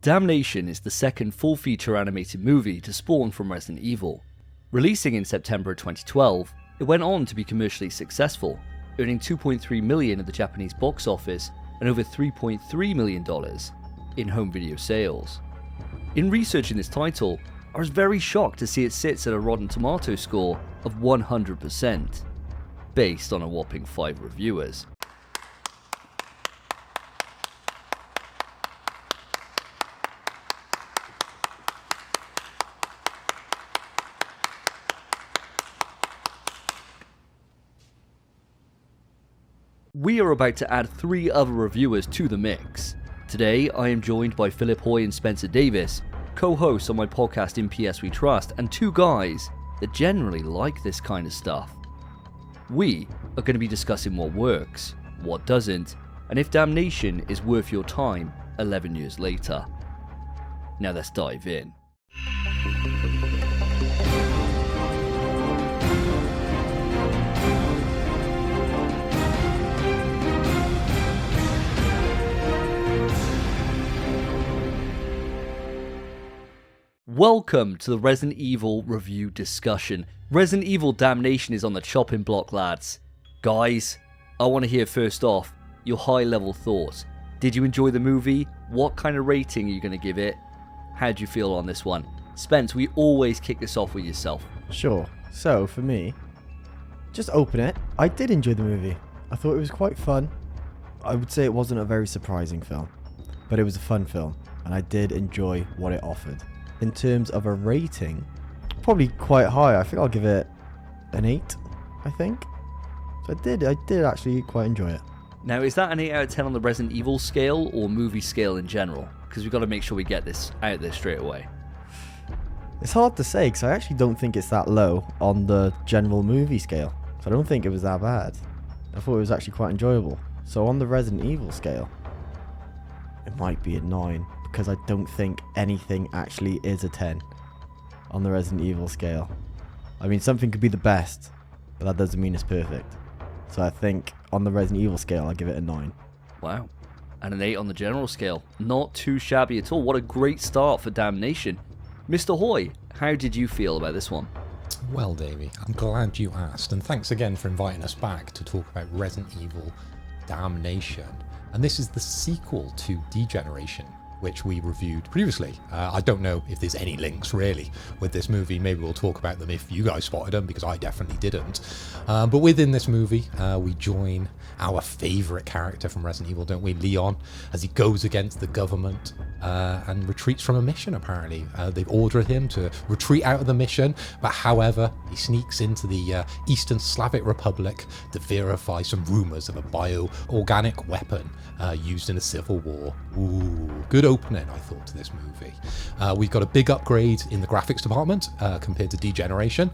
Damnation is the second full-feature animated movie to spawn from Resident Evil. Releasing in September 2012, it went on to be commercially successful, earning $2.3 million at the Japanese box office and over $3.3 million in home video sales. In researching this title, I was very shocked to see it sits at a Rotten Tomatoes score of 100%, based on a whopping 5 reviewers. We are about to add 3 other reviewers to the mix. Today, I am joined by Philip Hoy and Spencer Davis, co-hosts on my podcast In PS We Trust, and 2 guys that generally like this kind of stuff. We are going to be discussing what works, what doesn't, and if Damnation is worth your time 11 years later. Now let's dive in. Welcome to the Resident Evil review discussion. Resident Evil Damnation is on the chopping block, lads. Guys, I want to hear first off your high level thoughts. Did you enjoy the movie? What kind of rating are you going to give it? How do you feel on this one? Spence, we always kick this off with yourself. Sure. So, for me, just open it. I did enjoy the movie. I thought it was quite fun. I would say it wasn't a very surprising film, but it was a fun film, and I did enjoy what it offered. In terms of a rating, probably quite high. I think I'll give it an 8, I think. So I did actually quite enjoy it. Now, is that an 8 out of 10 on the Resident Evil scale or movie scale in general? Because we've got to make sure we get this out there straight away. It's hard to say because I actually don't think it's that low on the general movie scale. So I don't think it was that bad. I thought it was actually quite enjoyable. So on the Resident Evil scale, it might be a 9. Because I don't think anything actually is a 10 on the Resident Evil scale. I mean, something could be the best, but that doesn't mean it's perfect. So I think on the Resident Evil scale, I'll give it a 9. Wow. And an 8 on the general scale. Not too shabby at all. What a great start for Damnation. Mr. Hoy, how did you feel about this one? Well, Davey, I'm glad you asked. And thanks again for inviting us back to talk about Resident Evil Damnation. And this is the sequel to Degeneration, which we reviewed previously. I don't know if there's any links really with this movie. Maybe we'll talk about them if you guys spotted them, because I definitely didn't. But within this movie, we join our favourite character from Resident Evil, don't we? Leon, as he goes against the government and retreats from a mission, apparently. They've ordered him to retreat out of the mission, but however, he sneaks into the Eastern Slavic Republic to verify some rumours of a bio-organic weapon used in the Civil War. Ooh, good opening, I thought, to this movie. We've got a big upgrade in the graphics department compared to Degeneration.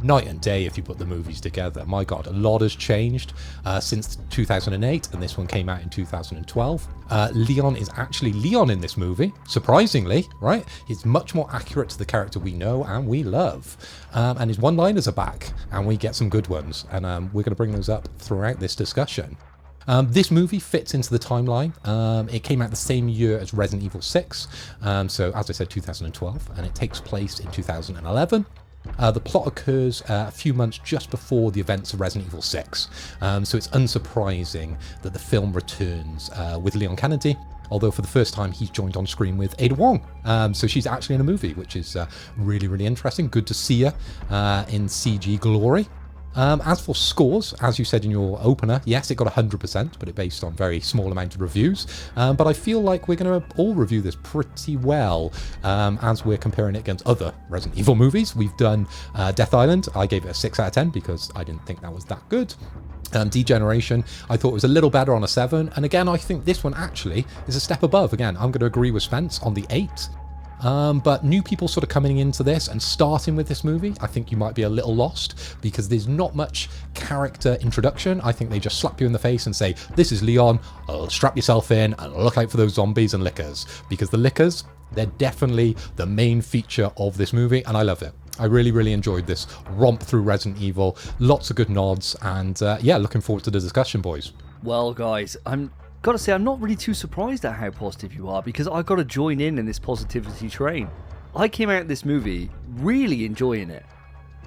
Night and day if you put the movies together. My god, a lot has changed since 2008, and this one came out in 2012. Leon is actually Leon in this movie, surprisingly, right? He's much more accurate to the character we know and we love. And his one-liners are back, and we get some good ones, and we're going to bring those up throughout this discussion. This movie fits into the timeline. It came out the same year as Resident Evil 6, so as I said, 2012, and it takes place in 2011. The plot occurs a few months just before the events of Resident Evil 6, so it's unsurprising that the film returns with Leon Kennedy, although for the first time he's joined on screen with Ada Wong. So she's actually in a movie, which is really, really interesting. Good to see her in CG glory. As for scores, as you said in your opener, yes, it got 100%, but it based on very small amount of reviews. But I feel like we're going to all review this pretty well as we're comparing it against other Resident Evil movies. We've done Death Island. I gave it a 6 out of 10 because I didn't think that was that good. Degeneration, I thought it was a little better on a 7. And again, I think this one actually is a step above. Again, I'm going to agree with Spence on the 8. But new people sort of coming into this and starting with this movie, I think you might be a little lost because there's not much character introduction. I think they just slap you in the face and say, this is Leon, strap yourself in and look out for those zombies and lickers. Because the lickers, they're definitely the main feature of this movie, and I love it. I really, really enjoyed this romp through Resident Evil. Lots of good nods, and yeah, looking forward to the discussion, boys. Well, guys, I'm gotta say, I'm not really too surprised at how positive you are, because I gotta join in this positivity train. I came out of this movie really enjoying it.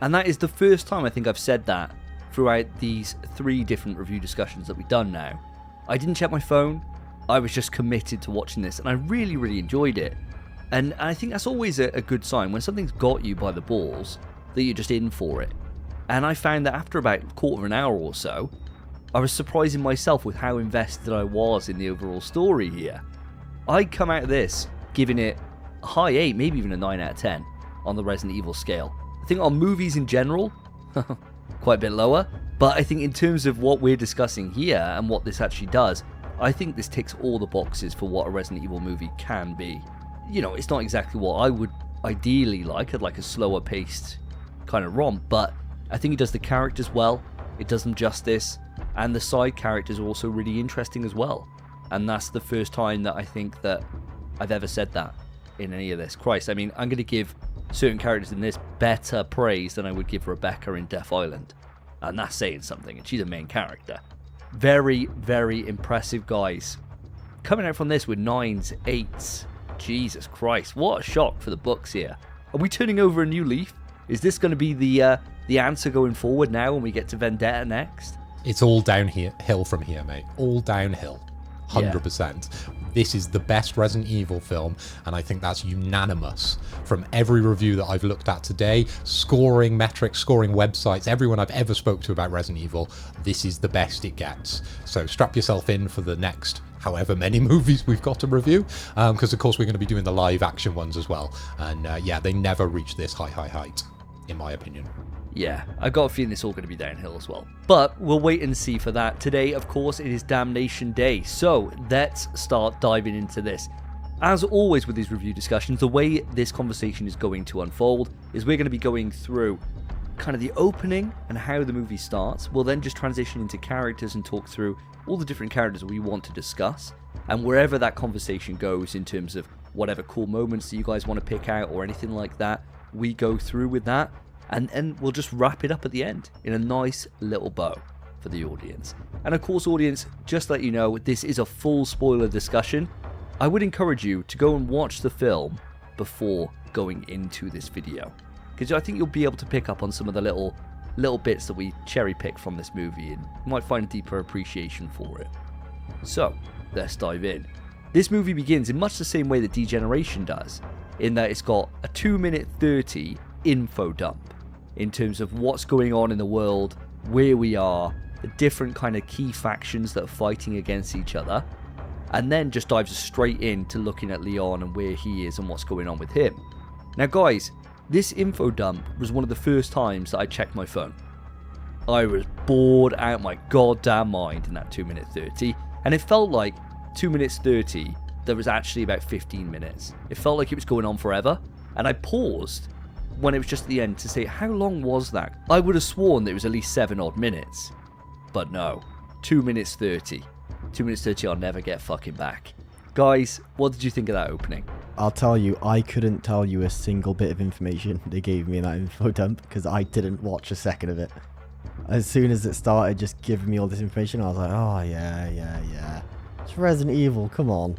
And that is the first time I think I've said that throughout these 3 different review discussions that we've done now. I didn't check my phone. I was just committed to watching this, and I really, really enjoyed it. And I think that's always a good sign when something's got you by the balls, that you're just in for it. And I found that after about a quarter of an hour or so, I was surprising myself with how invested I was in the overall story here. I come out of this giving it a high 8, maybe even a 9 out of 10 on the Resident Evil scale. I think on movies in general, quite a bit lower. But I think in terms of what we're discussing here and what this actually does, I think this ticks all the boxes for what a Resident Evil movie can be. You know, it's not exactly what I would ideally like. I'd like a slower paced kind of romp, but I think it does the characters well, it does them justice, and the side characters are also really interesting as well. And that's the first time that I think that I've ever said that in any of this. Christ, I mean, I'm going to give certain characters in this better praise than I would give Rebecca in Death Island. And that's saying something, and she's a main character. Very, very impressive, guys. Coming out from this with 9s, 8s. Jesus Christ, what a shock for the books here. Are we turning over a new leaf? Is this going to be the answer going forward now when we get to Vendetta next? It's all downhill from here, mate. All downhill. 100%. This is the best Resident Evil film, and I think that's unanimous from every review that I've looked at today. Scoring metrics, scoring websites, everyone I've ever spoke to about Resident Evil, this is the best it gets. So strap yourself in for the next however many movies we've got to review, because of course we're going to be doing the live action ones as well. And yeah, they never reach this height, in my opinion. Yeah, I've got a feeling it's all going to be downhill as well. But we'll wait and see for that. Today, of course, it is Damnation Day. So let's start diving into this. As always with these review discussions, the way this conversation is going to unfold is we're going to be going through kind of the opening and how the movie starts. We'll then just transition into characters and talk through all the different characters we want to discuss. And wherever that conversation goes in terms of whatever cool moments that you guys want to pick out or anything like that, we go through with that. And we'll just wrap it up at the end in a nice little bow for the audience. And of course, audience, just to let you know, this is a full spoiler discussion. I would encourage you to go and watch the film before going into this video, because I think you'll be able to pick up on some of the little bits that we cherry pick from this movie, and you might find a deeper appreciation for it. So let's dive in. This movie begins in much the same way that Degeneration does, in that it's got a 2-minute 30 info dump in terms of what's going on in the world, where we are, the different kind of key factions that are fighting against each other, and then just dives straight into looking at Leon and where he is and what's going on with him. Now guys, this info dump was one of the first times that I checked my phone. I was bored out my goddamn mind in that 2-minute 30, and it felt like 2 minutes 30, there was actually about 15 minutes. It felt like it was going on forever, and I paused when it was just at the end to say, how long was that? I would have sworn that it was at least 7 odd minutes. But no, 2 minutes 30. 2 minutes 30 I'll never get fucking back. Guys, what did you think of that opening? I'll tell you, I couldn't tell you a single bit of information they gave me in that info dump because I didn't watch a second of it. As soon as it started just giving me all this information, I was like, oh yeah. It's Resident Evil, come on.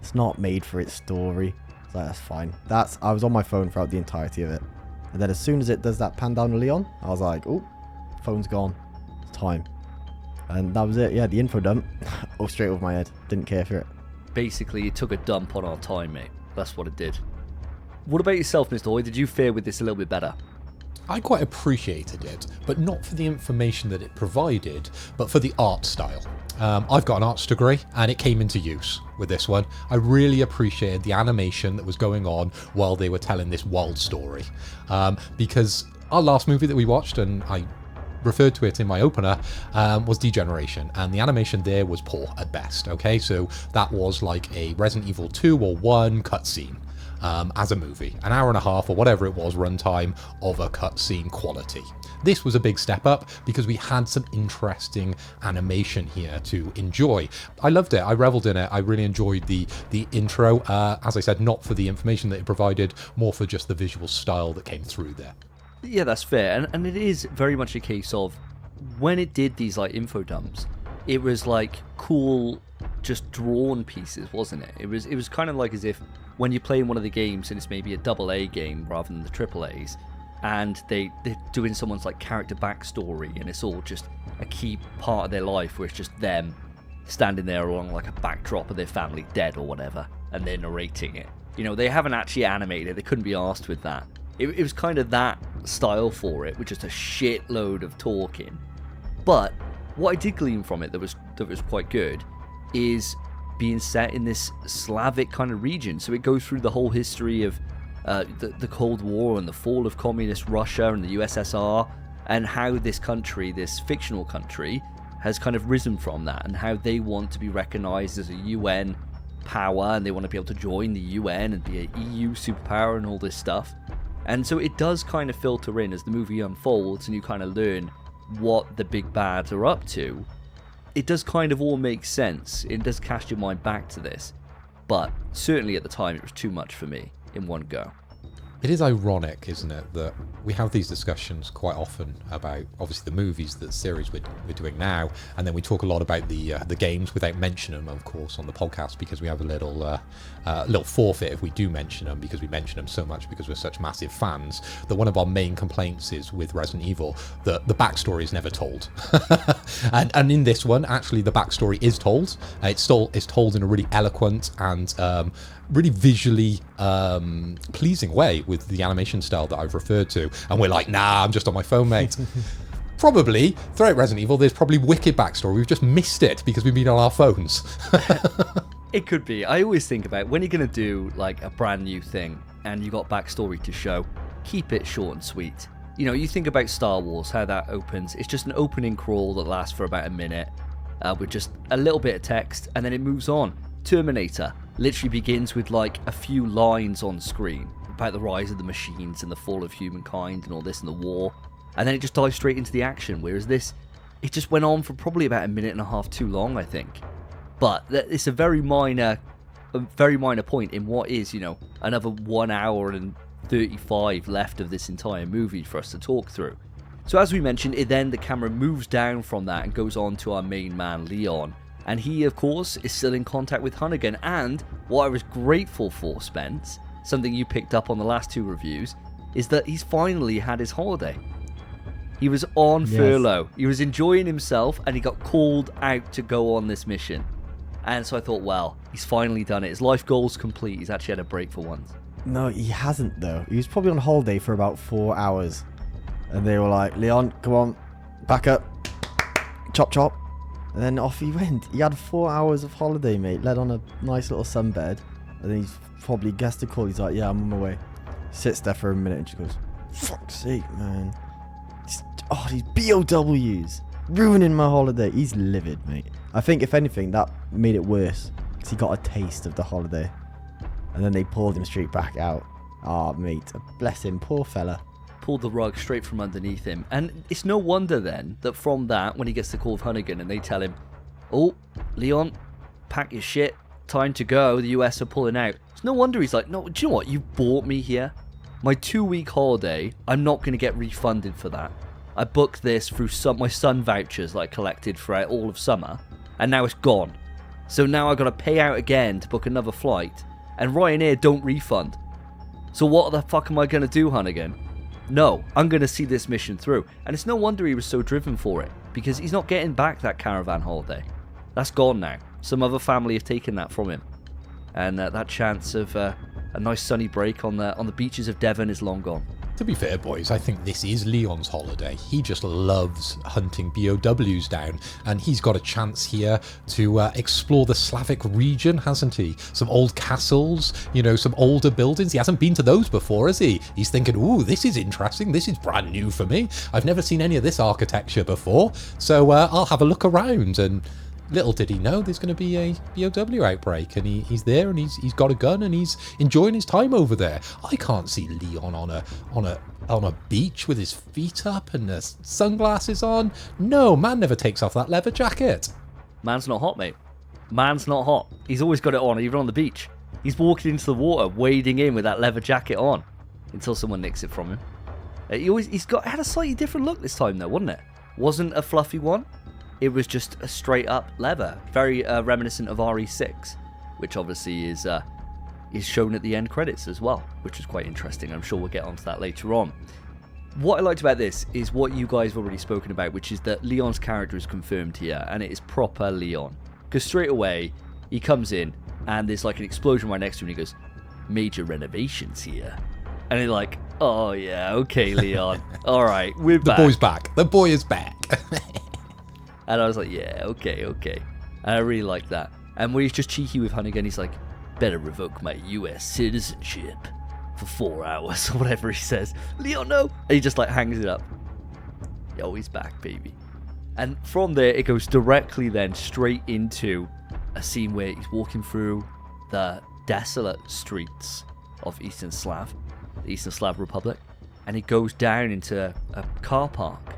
It's not made for its story. So that's fine. I was on my phone throughout the entirety of it. And then as soon as it does that pan down to Leon, I was like, oh, phone's gone. It's time. And that was it. Yeah, the info dump. Oh, straight over my head. Didn't care for it. Basically, it took a dump on our time, mate. That's what it did. What about yourself, Mr. Hoy? Did you fare with this a little bit better? I quite appreciated it, but not for the information that it provided, but for the art style. I've got an arts degree, and it came into use with this one. I really appreciated the animation that was going on while they were telling this wild story. Because our last movie that we watched, and I referred to it in my opener, was Degeneration, and the animation there was poor at best. Okay, so that was like a Resident Evil 2 or 1 cutscene. As a movie, an hour and a half or whatever it was runtime of a cutscene quality. This was a big step up because we had some interesting animation here to enjoy. I loved it. I reveled in it. I really enjoyed the intro. As I said, not for the information that it provided, more for just the visual style that came through there. Yeah, that's fair. And it is very much a case of when it did these like info dumps, it was like cool just drawn pieces, wasn't it? It was kind of like as if when you're playing one of the games and it's maybe a AA game rather than the AAAs, and they're doing someone's like character backstory, and it's all just a key part of their life where it's just them standing there along like a backdrop of their family dead or whatever, and they're narrating it. You know, they haven't actually animated it, they couldn't be asked with that. It was kind of that style for it, with just a shitload of talking. But what I did glean from it that was quite good is being set in this Slavic kind of region. So it goes through the whole history of the Cold War and the fall of communist Russia and the USSR, and how this country, this fictional country, has kind of risen from that, and how they want to be recognized as a UN power, and they want to be able to join the UN and be an EU superpower and all this stuff. And so it does kind of filter in as the movie unfolds and you kind of learn what the big bads are up to. It does kind of all make sense. It does cast your mind back to this. But certainly at the time it was too much for me in one go. It is ironic, isn't it, that we have these discussions quite often about, obviously, the movies, the series we're doing now, and then we talk a lot about the games without mentioning them, of course, on the podcast, because we have a little forfeit if we do mention them, because we mention them so much because we're such massive fans, that one of our main complaints is with Resident Evil that the backstory is never told. and in this one, actually, the backstory is told. It's told in a really eloquent and really visually pleasing way with the animation style that I've referred to. And we're like, nah, I'm just on my phone, mate. Probably, throughout Resident Evil, there's probably wicked backstory. We've just missed it because we've been on our phones. It could be. I always think about when you're going to do like a brand new thing and you got backstory to show, keep it short and sweet. You know, you think about Star Wars, how that opens. It's just an opening crawl that lasts for about a minute with just a little bit of text, and then it moves on. Terminator literally begins with like a few lines on screen about the rise of the machines and the fall of humankind and all this and the war, and then it just dives straight into the action, whereas this, it just went on for probably about a minute and a half too long, I think. But it's a very minor point in what is, you know, another 1 hour and 35 left of this entire movie for us to talk through. So as we mentioned, the camera moves down from that and goes on to our main man Leon. And he, of course, is still in contact with Hunnigan. And what I was grateful for, Spence, something you picked up on the last two reviews, is that he's finally had his holiday. He was on furlough. He was enjoying himself, and he got called out to go on this mission. And so I thought, well, he's finally done it. His life goal's complete. He's actually had a break for once. No, he hasn't, though. He was probably on holiday for about 4 hours. And they were like, Leon, come on, back up. Chop, chop. And then off he went. He had 4 hours of holiday, mate. Led on a nice little sunbed. And then he's probably guessed a call. He's like, yeah, I'm on my way. Sits there for a minute and she goes, fuck's sake, man. These BOWs. Ruining my holiday. He's livid, mate. I think, if anything, that made it worse. Because he got a taste of the holiday. And then they pulled him straight back out. Ah, mate. Bless him. Poor fella. Pulled the rug straight from underneath him. And it's no wonder then that from that, when he gets the call of Hunnigan and they tell him, oh, Leon, pack your shit, time to go, the US are pulling out. It's no wonder he's like, no, do you know what, you bought me here. My 2-week holiday, I'm not going to get refunded for that. I booked this through my Sun vouchers that I collected throughout all of summer, and now it's gone. So now I got to pay out again to book another flight, and Ryanair don't refund. So what the fuck am I going to do, Hunnigan? No, I'm going to see this mission through. And it's no wonder he was so driven for it, because he's not getting back that caravan holiday. That's gone now. Some other family have taken that from him. And that chance of a nice sunny break on the beaches of Devon is long gone. To be fair, boys, I think this is Leon's holiday. He just loves hunting BOWs down, and he's got a chance here to explore the Slavic region, hasn't he? Some old castles, you know, some older buildings. He hasn't been to those before, has he? He's thinking, ooh, this is interesting. This is brand new for me. I've never seen any of this architecture before, so I'll have a look around. And little did he know there's going to be a BOW outbreak, and he's there, and he's got a gun, and he's enjoying his time over there. I can't see Leon on a beach with his feet up and the sunglasses on. No, man never takes off that leather jacket. Man's not hot, mate. Man's not hot. He's always got it on, even on the beach. He's walking into the water, wading in with that leather jacket on, until someone nicks it from him. He's had a slightly different look this time, though, wasn't it? Wasn't a fluffy one. it was just a straight up lever, very reminiscent of RE6, which obviously is shown at the end credits as well, which is quite interesting. I'm sure we'll get onto that later on. What I liked about this is what you guys have already spoken about, which is that Leon's character is confirmed here, and it is proper Leon. Because straight away, he comes in, and there's like an explosion right next to him, and he goes, "Major renovations here." And you're like, oh yeah, okay, Leon. All right, we're back. The boy's back. The boy is back. And I was like, yeah, okay. And I really like that. And when he's just cheeky with Hunnigan, he's like, "Better revoke my US citizenship for 4 hours," or whatever he says. "Leon, no." And he just like hangs it up. Yo, he's back, baby. And from there, it goes directly then straight into a scene where he's walking through the desolate streets of Eastern Slav, the Eastern Slav Republic, and he goes down into a car park,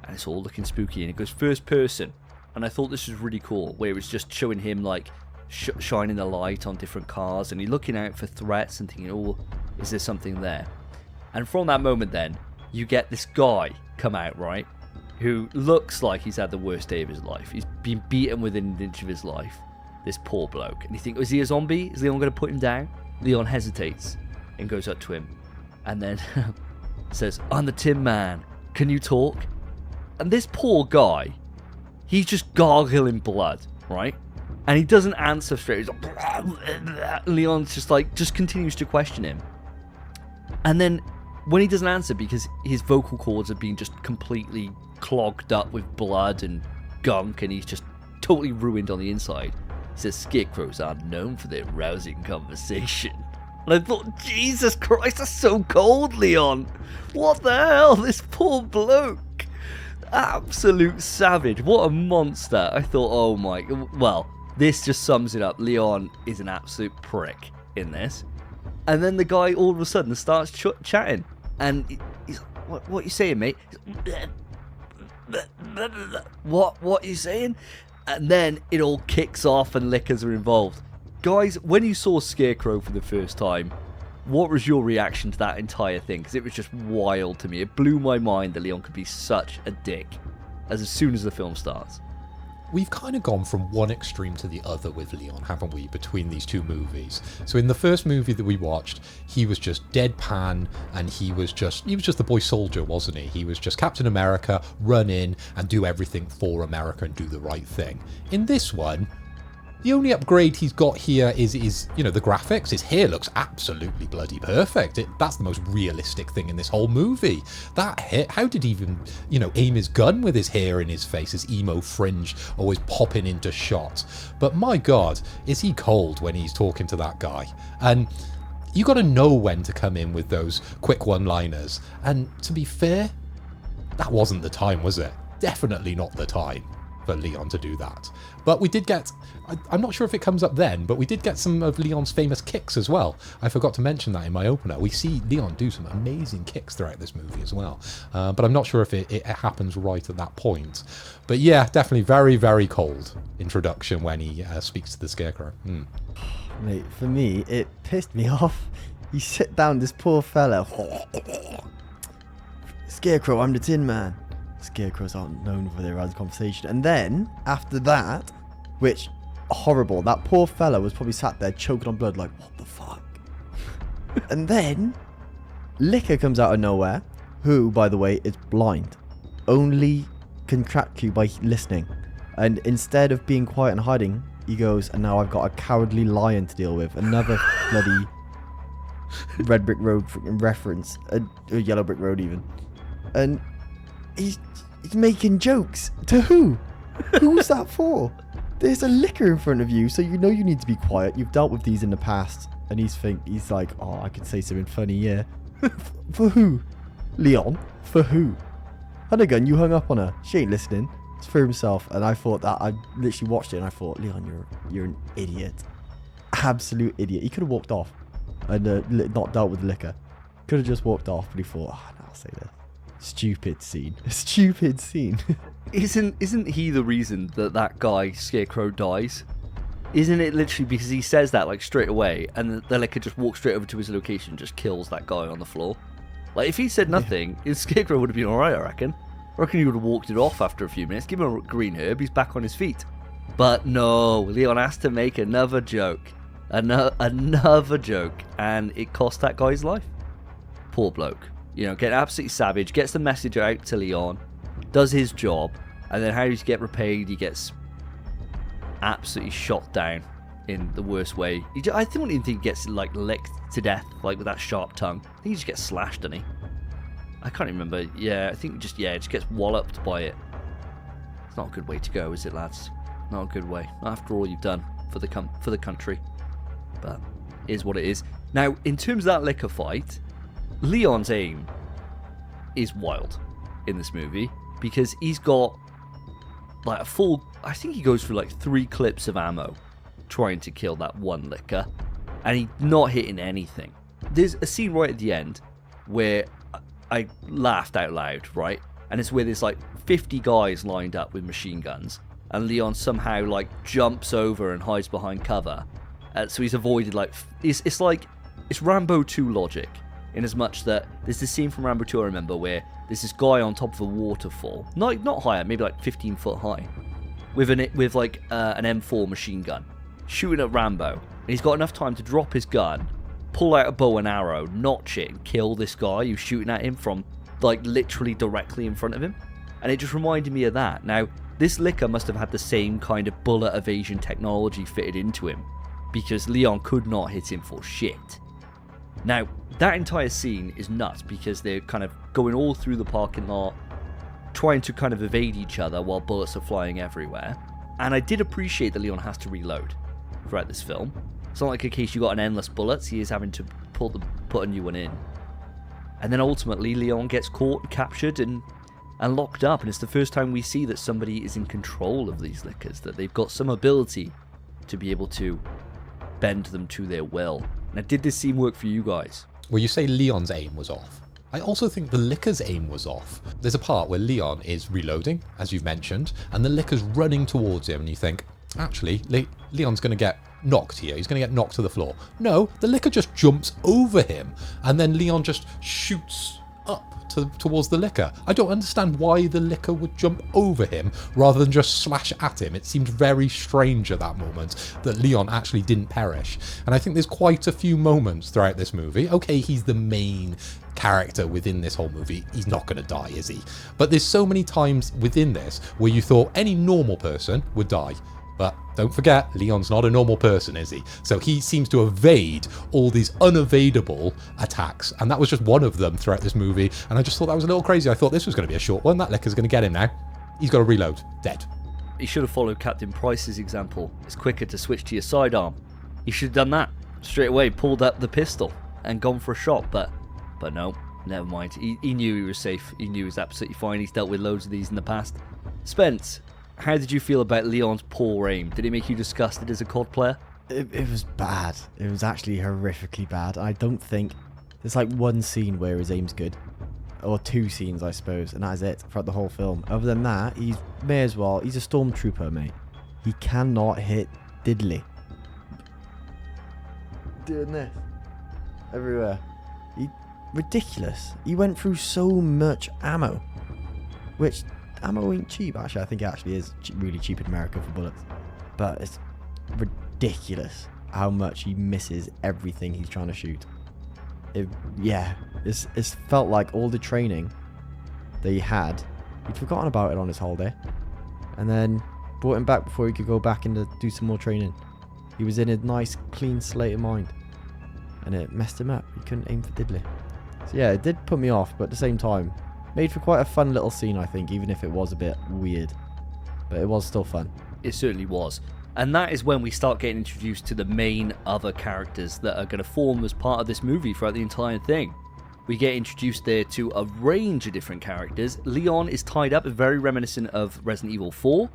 and it's all looking spooky, and it goes first person, and I thought this was really cool, where it was just showing him like shining the light on different cars, and he's looking out for threats and thinking, oh, is there something there? And from that moment then, you get this guy come out, right, who looks like he's had the worst day of his life. He's been beaten within an inch of his life, this poor bloke. And you think, is he a zombie? Is Leon going to put him down? Leon hesitates and goes up to him and then says, "I'm the Tin Man. Can you talk?" And this poor guy, he's just gargling blood, right? And he doesn't answer straight. He's like, Leon's just continues to question him. And then when he doesn't answer, because his vocal cords have been just completely clogged up with blood and gunk, and he's just totally ruined on the inside, he says, "Scarecrows aren't known for their rousing conversation." And I thought, Jesus Christ, that's so cold, Leon. What the hell? This poor bloke. Absolute savage. What a monster. I thought, oh my... Well, this just sums it up. Leon is an absolute prick in this. And then the guy all of a sudden starts chatting. And he's like, what are you saying, mate? What are you saying? And then it all kicks off and liquors are involved. Guys, when you saw Scarecrow for the first time, what was your reaction to that entire thing? Because it was just wild to me. It blew my mind that Leon could be such a dick as soon as the film starts. We've kind of gone from one extreme to the other with Leon, haven't we, between these two movies? So in the first movie that we watched, he was just deadpan, and he was just the boy soldier, wasn't he? He was just Captain America, run in and do everything for America and do the right thing. In this one, the only upgrade he's got here is the graphics. His hair looks absolutely bloody perfect. That's the most realistic thing in this whole movie. That hair, how did he even, aim his gun with his hair in his face, his emo fringe always popping into shot. But my God, is he cold when he's talking to that guy. And you got to know when to come in with those quick one-liners. And to be fair, that wasn't the time, was it? Definitely not the time for Leon to do that. But we did get, I'm not sure if it comes up then, but we did get some of Leon's famous kicks as well. I forgot to mention that in my opener. We see Leon do some amazing kicks throughout this movie as well. But I'm not sure if it happens right at that point. But yeah, definitely very, very cold introduction when he speaks to the Scarecrow. Mate, for me, it pissed me off. You sit down, this poor fella. "Scarecrow, I'm the Tin Man." Scarecrows aren't known for their rousing conversation. And then, after that, which, horrible, that poor fella was probably sat there choking on blood like, what the fuck? And then, Licker comes out of nowhere, who, by the way, is blind. Only can track you by listening. And instead of being quiet and hiding, he goes, "And now I've got a cowardly lion to deal with." Another bloody Red Brick Road freaking reference. A Yellow Brick Road even. And he's making jokes. To who? Who's that for? There's a Licker in front of you, so you know you need to be quiet. You've dealt with these in the past. And he's like, oh, I can say something funny, yeah. For who? Leon? For who? Hunnigan, you hung up on her. She ain't listening. It's for himself. And I thought that, I literally watched it and I thought, Leon, you're an idiot. Absolute idiot. He could have walked off and not dealt with the Licker. Could have just walked off, but he thought, no, I'll say this. Stupid scene. Stupid scene. Isn't he the reason that guy Scarecrow dies? Isn't it literally because he says that like straight away, and the Licker just walks straight over to his location and just kills that guy on the floor? Like if he said nothing, his Scarecrow would have been alright, I reckon. I reckon he would have walked it off after a few minutes. Give him a green herb, he's back on his feet. But no, Leon has to make another joke. Another joke. And it cost that guy's life. Poor bloke. You know, getting absolutely savage, gets the message out to Leon, does his job, and then how does he get repaid? He gets absolutely shot down in the worst way. I don't even think he gets, like, licked to death, like, with that sharp tongue. I think he just gets slashed, doesn't he? I can't remember. Yeah, I think just gets walloped by it. It's not a good way to go, is it, lads? Not a good way. Not after all you've done for the country. But it is what it is. Now, in terms of that liquor fight, Leon's aim is wild in this movie because he's got like a full, I think he goes through like 3 clips of ammo trying to kill that one licker, and he's not hitting anything. There's a scene right at the end where I laughed out loud, right? And it's where there's like 50 guys lined up with machine guns, and Leon somehow like jumps over and hides behind cover. So he's avoided like, it's like, it's Rambo 2 logic. In as much that there's this scene from Rambo 2 I remember where there's this guy on top of a waterfall, not higher, maybe like 15 foot high, with like an M4 machine gun, shooting at Rambo, and he's got enough time to drop his gun, pull out a bow and arrow, notch it, and kill this guy who's shooting at him from like literally directly in front of him. And it just reminded me of that. Now, this licker must have had the same kind of bullet evasion technology fitted into him, because Leon could not hit him for shit. Now, that entire scene is nuts because they're kind of going all through the parking lot, trying to kind of evade each other while bullets are flying everywhere. And I did appreciate that Leon has to reload throughout this film. It's not like in case you got an endless bullets, he is having to put a new one in. And then ultimately, Leon gets caught and captured and locked up. And it's the first time we see that somebody is in control of these liquors, that they've got some ability to be able to bend them to their will. Now, did this scene work for you guys? Well, you say Leon's aim was off. I also think the licker's aim was off. There's a part where Leon is reloading, as you've mentioned, and the licker's running towards him, and you think, actually, Leon's going to get knocked here. He's going to get knocked to the floor. No, the licker just jumps over him, and then Leon just shoots up towards the licker. I don't understand why the licker would jump over him rather than just slash at him. It seemed very strange at that moment that Leon actually didn't perish. And I think there's quite a few moments throughout this movie. Okay, he's the main character within this whole movie. He's not going to die, is he? But there's so many times within this where you thought any normal person would die. But don't forget, Leon's not a normal person, is he? So he seems to evade all these unevadable attacks. And that was just one of them throughout this movie. And I just thought that was a little crazy. I thought this was going to be a short one. That licker's going to get him now. He's got to reload. Dead. He should have followed Captain Price's example. It's quicker to switch to your sidearm. He should have done that. Straight away, pulled up the pistol and gone for a shot. But no, never mind. He knew he was safe. He knew he was absolutely fine. He's dealt with loads of these in the past. Spence, how did you feel about Leon's poor aim? Did it make you disgusted as a COD player? It was bad. It was actually horrifically bad. I don't think there's like one scene where his aim's good. Or 2 scenes, I suppose, and that is it throughout the whole film. Other than that, he's a stormtrooper, mate. He cannot hit diddly. Doing this everywhere. Ridiculous. He went through so much ammo, which ammo ain't cheap. Actually, I think it actually is really cheap in America for bullets, but it's ridiculous how much he misses everything he's trying to shoot. It's felt like all the training that he'd forgotten about it on his holiday, and then brought him back before he could go back and do some more training. He was in a nice clean slate of mind, and it messed him up. He couldn't aim for diddly. So yeah, it did put me off, but at the same time made for quite a fun little scene, I think, even if it was a bit weird, but it was still fun. It certainly was. And that is when we start getting introduced to the main other characters that are going to form as part of this movie throughout the entire thing. We get introduced there to a range of different characters. Leon is tied up, very reminiscent of Resident Evil 4,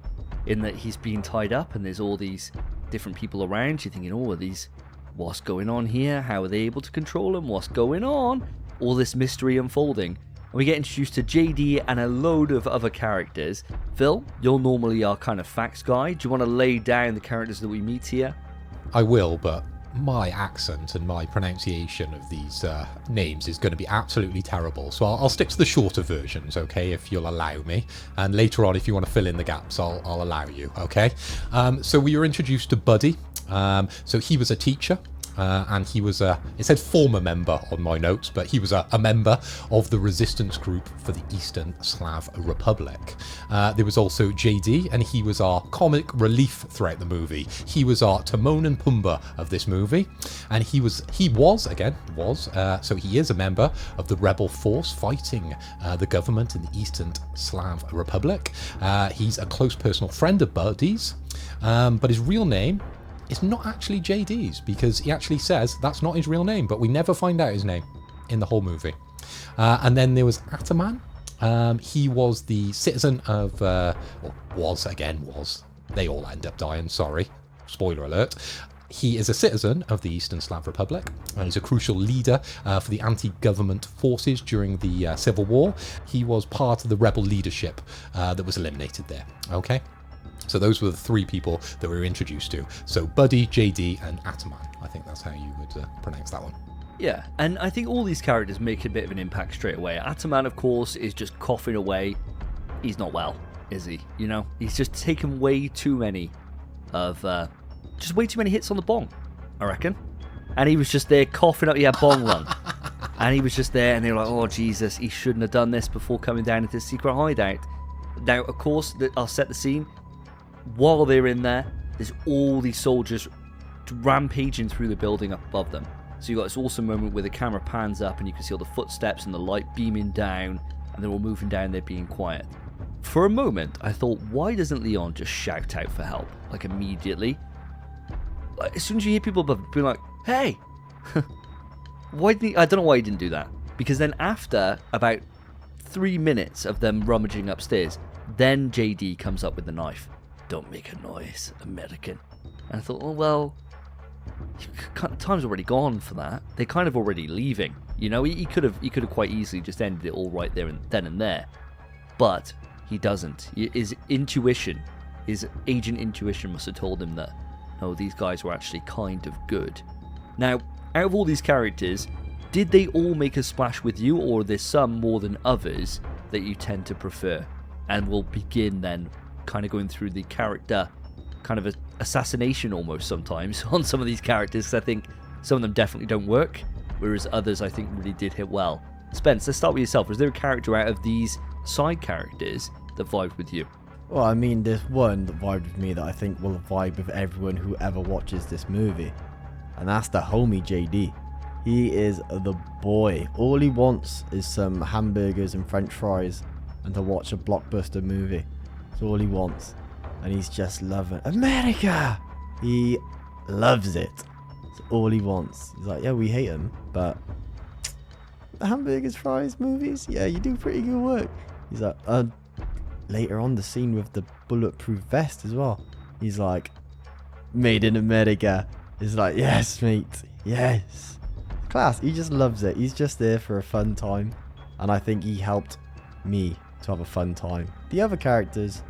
in that he's being tied up and there's all these different people around. You're thinking, oh, are these, what's going on here? How are they able to control him? What's going on? All this mystery unfolding. And we get introduced to JD and a load of other characters. Phil, you're normally our kind of facts guy. Do you want to lay down the characters that we meet here? I will, but my accent and my pronunciation of these names is going to be absolutely terrible. So I'll stick to the shorter versions, okay, if you'll allow me. And later on, if you want to fill in the gaps, I'll allow you, okay? So we were introduced to Buddy. So he was a teacher. And he was it said former member on my notes, but he was a member of the resistance group for the Eastern Slav Republic. There was also JD, and he was our comic relief throughout the movie. He was our Timon and Pumbaa of this movie, and he is a member of the rebel force fighting the government in the Eastern Slav Republic. He's a close personal friend of Buddy's, but his real name, it's not actually JD's, because he actually says that's not his real name, but we never find out his name in the whole movie. And then there was Ataman. He was the citizen of, they all end up dying, sorry, spoiler alert. He is a citizen of the Eastern Slav Republic, and he's a crucial leader for the anti-government forces during the Civil War. He was part of the rebel leadership that was eliminated there, okay? So those were the three people that we were introduced to. So Buddy, JD, and Ataman. I think that's how you would pronounce that one. Yeah, and I think all these characters make a bit of an impact straight away. Ataman, of course, is just coughing away. He's not well, is he? You know, he's just taken way too many hits on the bong, I reckon. And he was just there coughing up. He had bong lung. And he was just there, and they were like, oh, Jesus, he shouldn't have done this before coming down into the secret hideout. Now, of course, I'll set the scene. While they're in there, there's all these soldiers rampaging through the building up above them. So you've got this awesome moment where the camera pans up and you can see all the footsteps and the light beaming down, and they're all moving down there being quiet. For a moment, I thought, why doesn't Leon just shout out for help, like immediately? Like, as soon as you hear people above, being like, hey! Why didn't he? I don't know why he didn't do that. Because then after about 3 minutes of them rummaging upstairs, then JD comes up with the knife. Don't make a noise, American. And I thought, oh, well, time's already gone for that. They're kind of already leaving. You know, he could have quite easily just ended it all right there and then and there. But he doesn't. His intuition, his agent intuition must have told him that, oh, these guys were actually kind of good. Now, out of all these characters, did they all make a splash with you, or are there some more than others that you tend to prefer? And we'll begin then kind of going through the character kind of assassination almost sometimes on some of these characters, because I think some of them definitely don't work, whereas others I think really did hit well. Spence, let's start with yourself. Was there a character out of these side characters that vibed with you? Well, I mean, there's one that vibed with me that I think will vibe with everyone who ever watches this movie, and that's the homie JD. He is the boy. All he wants is some hamburgers and french fries and to watch a blockbuster movie. That's all he wants. And he's just loving America. He loves it. That's all he wants. He's like, yeah, we hate him, but the hamburgers, fries, movies, yeah, you do pretty good work. He's like, later on the scene with the bulletproof vest as well. He's like, made in America. He's like, yes, mate, yes. Class. He just loves it. He's just there for a fun time. And I think he helped me to have a fun time. The other characters,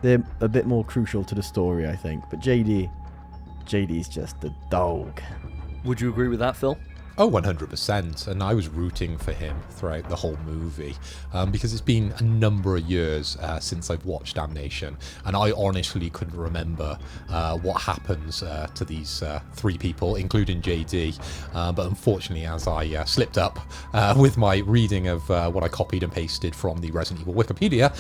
they're a bit more crucial to the story, I think. But JD's just the dog. Would you agree with that, Phil? Oh, 100%. And I was rooting for him throughout the whole movie because it's been a number of years since I've watched Damnation, and I honestly couldn't remember what happens to these three people, including JD. But unfortunately, as I slipped up with my reading of what I copied and pasted from the Resident Evil Wikipedia,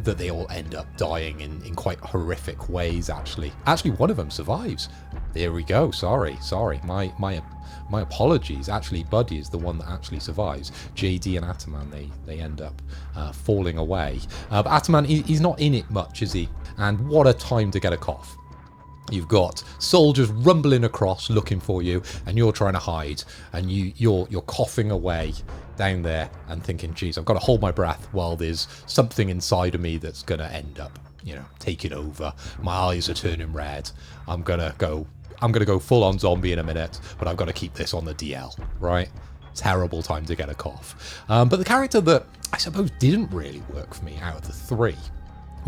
that they all end up dying in quite horrific ways, actually. Actually, one of them survives. There we go. Sorry. My apologies. Actually, Buddy is the one that actually survives. JD and Ataman, they end up falling away. But Ataman, he's not in it much, is he? And what a time to get a cough. You've got soldiers rumbling across looking for you, and you're trying to hide, and you're coughing away down there and thinking, geez, I've got to hold my breath while there's something inside of me that's going to end up, taking over. My eyes are turning red. I'm going to go full on zombie in a minute, but I've got to keep this on the DL, right? Terrible time to get a cough. But the character that I suppose didn't really work for me out of the three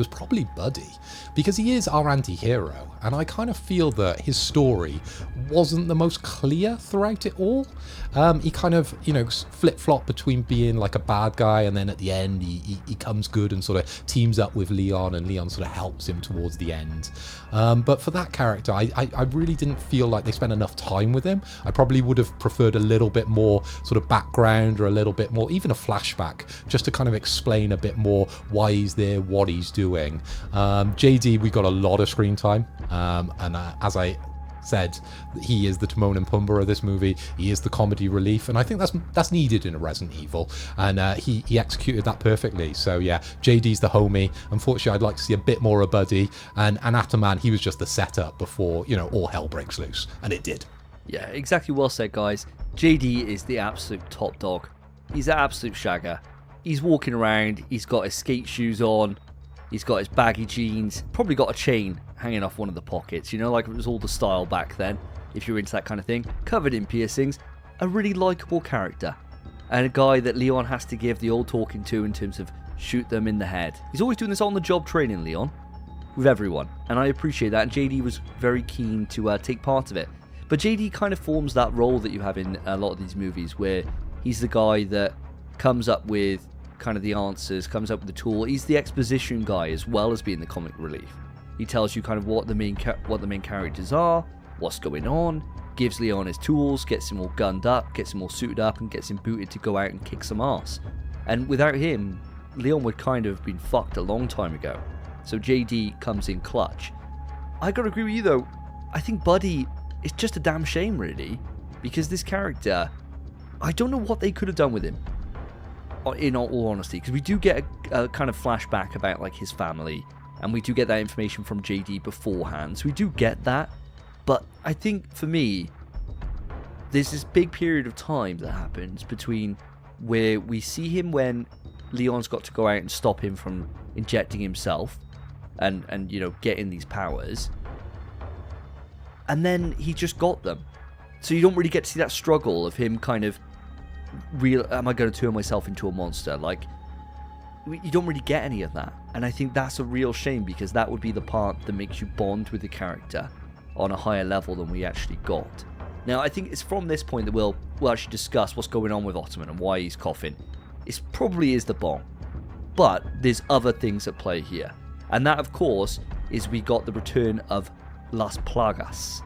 was probably Buddy, because he is our anti-hero, and I kind of feel that his story wasn't the most clear throughout it all. He kind of, flip-flop between being like a bad guy, and then at the end he comes good and sort of teams up with Leon, and Leon sort of helps him towards the end. But for that character, I really didn't feel like they spent enough time with him. I probably would have preferred a little bit more sort of background, or a little bit more, even a flashback, just to kind of explain a bit more why he's there, what he's doing. JD, we got a lot of screen time, and as I said, he is the Timon and Pumbaa of this movie. He is the comedy relief, and I think that's needed in a Resident Evil, and he executed that perfectly. So yeah, JD's the homie. Unfortunately, I'd like to see a bit more of Buddy, and Ataman, he was just the setup before all hell breaks loose, and it did. Yeah, exactly, well said, guys. JD is the absolute top dog. He's an absolute shagger. He's walking around, he's got his skate shoes on, he's got his baggy jeans, probably got a chain hanging off one of the pockets, like it was all the style back then, if you're into that kind of thing. Covered in piercings. A really likeable character. And a guy that Leon has to give the old talking to in terms of shoot them in the head. He's always doing this on-the-job training, Leon, with everyone. And I appreciate that, and JD was very keen to take part of it. But JD kind of forms that role that you have in a lot of these movies, where he's the guy that comes up with kind of the answers, comes up with the tool. He's the exposition guy as well as being the comic relief. He tells you kind of what the main characters are, what's going on, gives Leon his tools, gets him all gunned up, gets him all suited up, and gets him booted to go out and kick some ass. And without him, Leon would kind of have been fucked a long time ago. So JD comes in clutch. I gotta agree with you though. I think Buddy, it's just a damn shame really, because this character, I don't know what they could have done with him, in all honesty, because we do get a kind of flashback about like his family, and we do get that information from JD beforehand, so we do get that. But I think for me, there's this big period of time that happens between where we see him when Leon's got to go out and stop him from injecting himself and getting these powers, and then he just got them. So you don't really get to see that struggle of him kind of am I going to turn myself into a monster? Like, you don't really get any of that. And I think that's a real shame, because that would be the part that makes you bond with the character on a higher level than we actually got. Now, I think it's from this point that we'll actually discuss what's going on with Ottoman and why he's coughing. It probably is the bomb. But there's other things at play here. And that, of course, is we got the return of Las Plagas.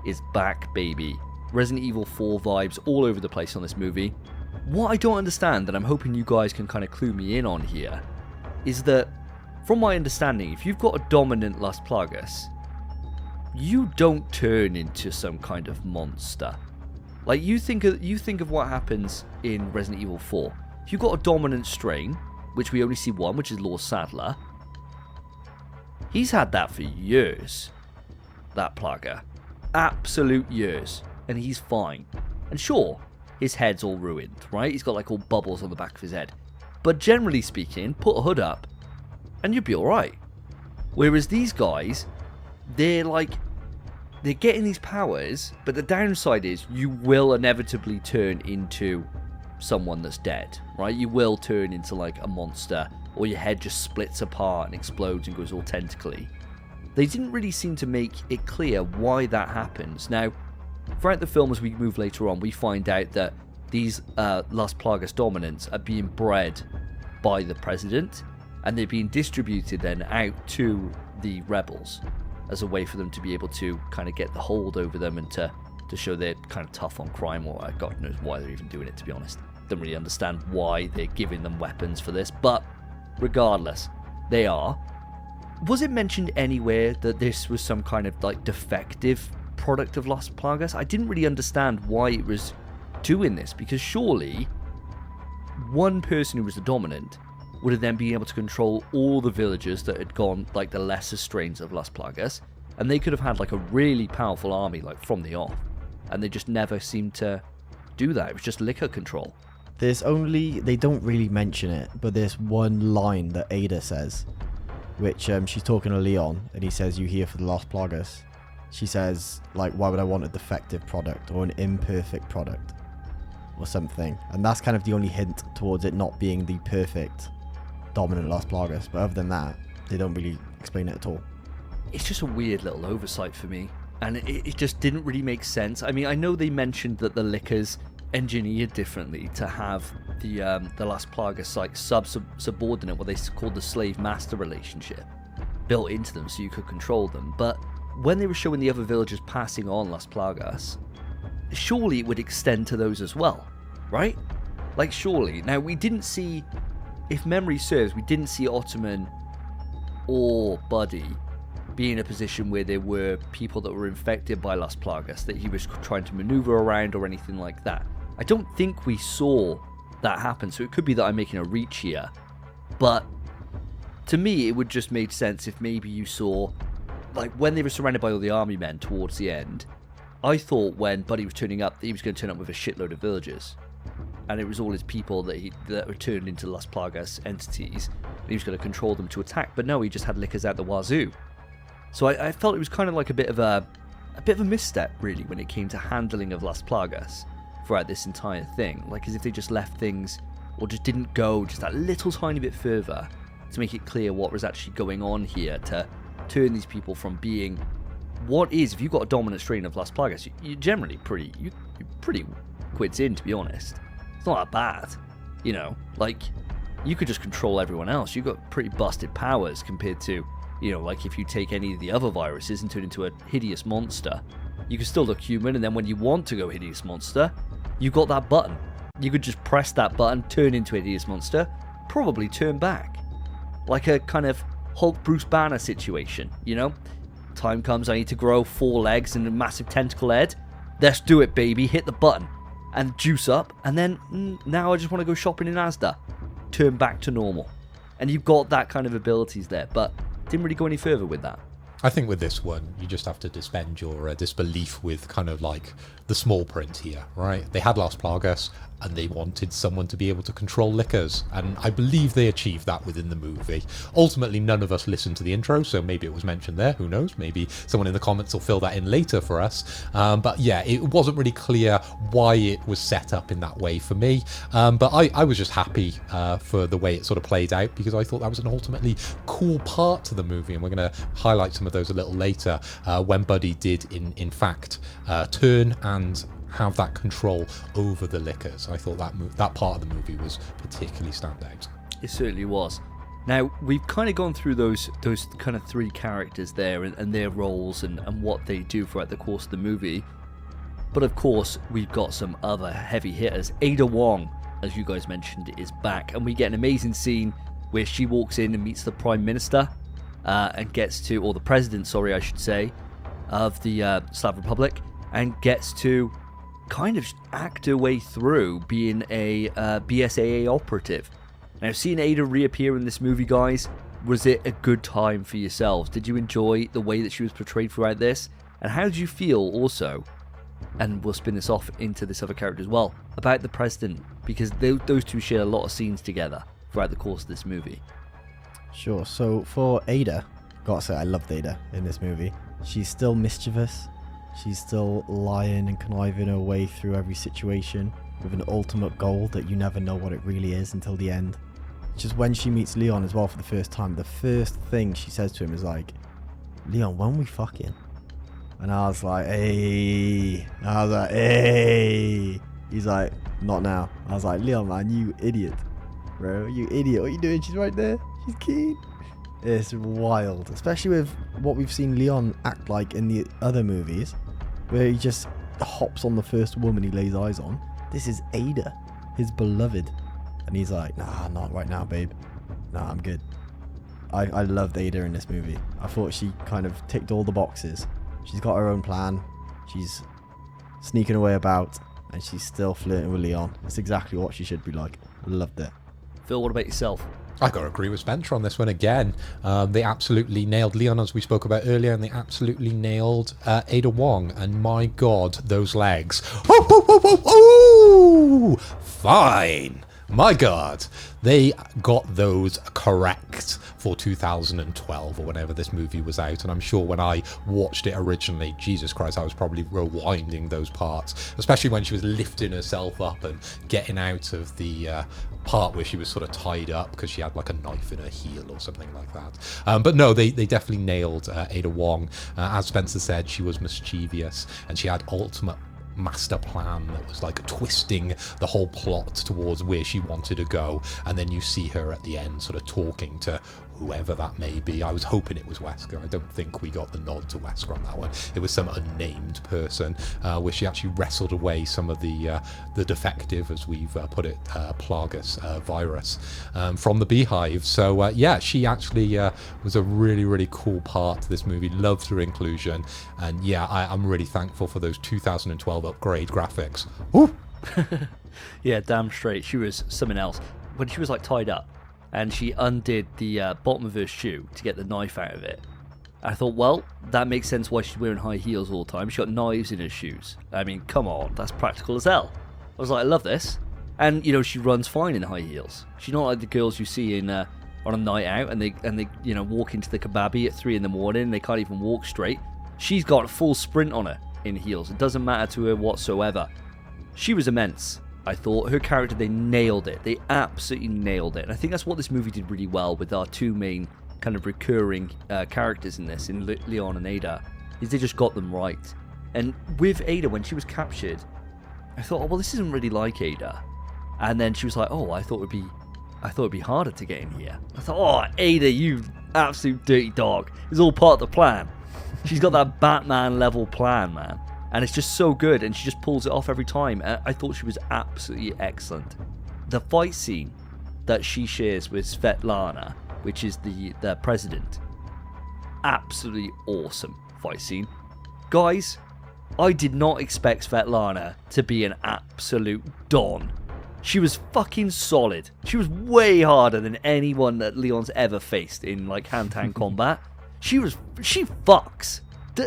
Is back, baby. Resident Evil 4 vibes all over the place on this movie. What I don't understand, and I'm hoping you guys can kind of clue me in on here, is that, from my understanding, if you've got a dominant Las Plagas, you don't turn into some kind of monster. Like, you think of what happens in Resident Evil 4. If you've got a dominant strain, which we only see one, which is Lord Sadler, he's had that for years, that Plaga. Absolute years. And he's fine. And sure, his head's all ruined, right? He's got like all bubbles on the back of his head. But generally speaking, put a hood up and you'll be alright. Whereas these guys, they're getting these powers, but the downside is you will inevitably turn into someone that's dead, right? You will turn into like a monster, or your head just splits apart and explodes and goes all tentacly. They didn't really seem to make it clear why that happens. Now, throughout the film, as we move later on, we find out that these Las Plagas dominants are being bred by the president, and they're being distributed then out to the rebels as a way for them to be able to kind of get the hold over them and to show they're kind of tough on crime, or God knows why they're even doing it, to be honest. Don't really understand why they're giving them weapons for this, but regardless, they are. Was it mentioned anywhere that this was some kind of like defective product of Las Plagas? I didn't really understand why it was doing this, because surely one person who was the dominant would have then been able to control all the villagers that had gone like the lesser strains of Las Plagas, and they could have had like a really powerful army like from the off, and they just never seemed to do that. It was just liquor control. They don't really mention it, but there's one line that Ada says, which she's talking to Leon, and he says, "You here for the Las Plagas?" She says, like, "Why would I want a defective product or an imperfect product?" or something. And that's kind of the only hint towards it not being the perfect dominant Las Plagas. But other than that, they don't really explain it at all. It's just a weird little oversight for me, and it just didn't really make sense. I mean, I know they mentioned that the Lickers engineered differently to have the Las Plagas like subordinate, what they called the slave-master relationship, built into them so you could control them. But when they were showing the other villagers passing on Las Plagas, surely it would extend to those as well, right? Like, surely. Now, we didn't see, if memory serves, we didn't see Ottoman or Buddy be in a position where there were people that were infected by Las Plagas that he was trying to maneuver around or anything like that. I don't think we saw that happen, so it could be that I'm making a reach here. But to me, it would just make sense if maybe you saw, like, when they were surrounded by all the army men towards the end, I thought when Buddy was turning up that he was going to turn up with a shitload of villagers. And it was all his people that were turned into Las Plagas entities, and he was going to control them to attack. But no, he just had Lickers out the wazoo. So I felt it was kind of like a bit of a misstep, really, when it came to handling of Las Plagas throughout this entire thing. Like, as if they just left things, or just didn't go just that little tiny bit further to make it clear what was actually going on here, to turn these people from being what is, if you've got a dominant strain of Las Plagas, you're generally you're pretty quids in, to be honest. It's not that bad, you know, like, you could just control everyone else. You've got pretty busted powers compared to, you know, like if you take any of the other viruses and turn into a hideous monster, you can still look human, and then when you want to go hideous monster, you got that button. You could just press that button, turn into a hideous monster, probably turn back. Like a kind of Hulk Bruce Banner situation, you know? Time comes, I need to grow 4 legs and a massive tentacle head. Let's do it, baby. Hit the button and juice up, and then now I just want to go shopping in Asda. Turn back to normal. And you've got that kind of abilities there, but didn't really go any further with that. I think with this one, you just have to suspend your disbelief with kind of like the small print here, right? They had Las Plagas, and they wanted someone to be able to control Lickers, and I believe they achieved that within the movie. Ultimately, none of us listened to the intro, so maybe it was mentioned there, who knows? Maybe someone in the comments will fill that in later for us. But yeah, it wasn't really clear why it was set up in that way for me, but I was just happy for the way it sort of played out, because I thought that was an ultimately cool part to the movie, and we're going to highlight some of those a little later, when Buddy did in fact turn and have that control over the Lickers. I thought that part of the movie was particularly standout. It certainly was. Now, we've kind of gone through those kind of 3 characters there and their roles and what they do throughout the course of the movie. But of course, we've got some other heavy hitters. Ada Wong, as you guys mentioned, is back, and we get an amazing scene where she walks in and meets the Prime Minister and gets to, or the President, sorry, I should say, of the Slav Republic, and gets to kind of act her way through being a BSAA operative. Now, seeing Ada reappear in this movie, guys, was it a good time for yourselves? Did you enjoy the way that she was portrayed throughout this? And how did you feel also, and we'll spin this off into this other character as well, about the President? Because those two share a lot of scenes together throughout the course of this movie. Sure, so for Ada, gotta say I loved Ada in this movie. She's still mischievous. She's still lying and conniving her way through every situation with an ultimate goal that you never know what it really is until the end. Just when she meets Leon as well for the first time, the first thing she says to him is like, "Leon, when we fucking?" And I was like, hey. He's like, "Not now." I was like, "Leon, man, you idiot. Bro, you idiot. What are you doing? She's right there. She's keen." It's wild, especially with what we've seen Leon act like in the other movies, where he just hops on the first woman he lays eyes on. This is Ada, his beloved. And he's like, "Nah, not right now, babe. Nah, I'm good." I loved Ada in this movie. I thought she kind of ticked all the boxes. She's got her own plan. She's sneaking away about, and she's still flirting with Leon. It's exactly what she should be like. I loved it. Phil, what about yourself? I got to agree with Spencer on this one again. They absolutely nailed Leon, as we spoke about earlier, and they absolutely nailed Ada Wong. And my God, those legs. Oh, fine. My God, they got those correct for 2012 or whenever this movie was out. And I'm sure when I watched it originally, Jesus Christ, I was probably rewinding those parts, especially when she was lifting herself up and getting out of the part where she was sort of tied up because she had like a knife in her heel or something like that. But no, they definitely nailed Ada Wong. As Spencer said, she was mischievous and she had ultimate master plan that was like twisting the whole plot towards where she wanted to go, and then you see her at the end sort of talking to whoever that may be. I was hoping it was Wesker. I don't think we got the nod to Wesker on that one. It was some unnamed person where she actually wrestled away some of the defective, as we've put it, Plagus virus from the Beehive. So yeah, she actually was a really, really cool part to this movie. Loved her inclusion, and yeah, I'm really thankful for those 2012 upgrade graphics. Woo! Yeah, damn straight. She was something else. When she was like tied up, and she undid the bottom of her shoe to get the knife out of it. I thought, well, that makes sense why she's wearing high heels all the time. She got knives in her shoes. I mean, come on, that's practical as hell. I was like, I love this. And, you know, she runs fine in high heels. She's not like the girls you see in on a night out and they you know, walk into the kebabi at 3 a.m. and they can't even walk straight. She's got a full sprint on her in heels. It doesn't matter to her whatsoever. She was immense. I thought her character, they nailed it. They absolutely nailed it. And I think that's what this movie did really well with our two main kind of recurring characters in this, in Leon and Ada, is they just got them right. And with Ada, when she was captured, I thought, oh, well, this isn't really like Ada. And then she was like, oh, I thought it'd be harder to get in here. I thought, oh, Ada, you absolute dirty dog. It's all part of the plan. She's got that Batman level plan, man. And it's just so good, and she just pulls it off every time. I thought she was absolutely excellent. The fight scene that she shares with Svetlana, which is the president, absolutely awesome fight scene. Guys, I did not expect Svetlana to be an absolute don. She was fucking solid. She was way harder than anyone that Leon's ever faced in like hand-to-hand combat. She fucks.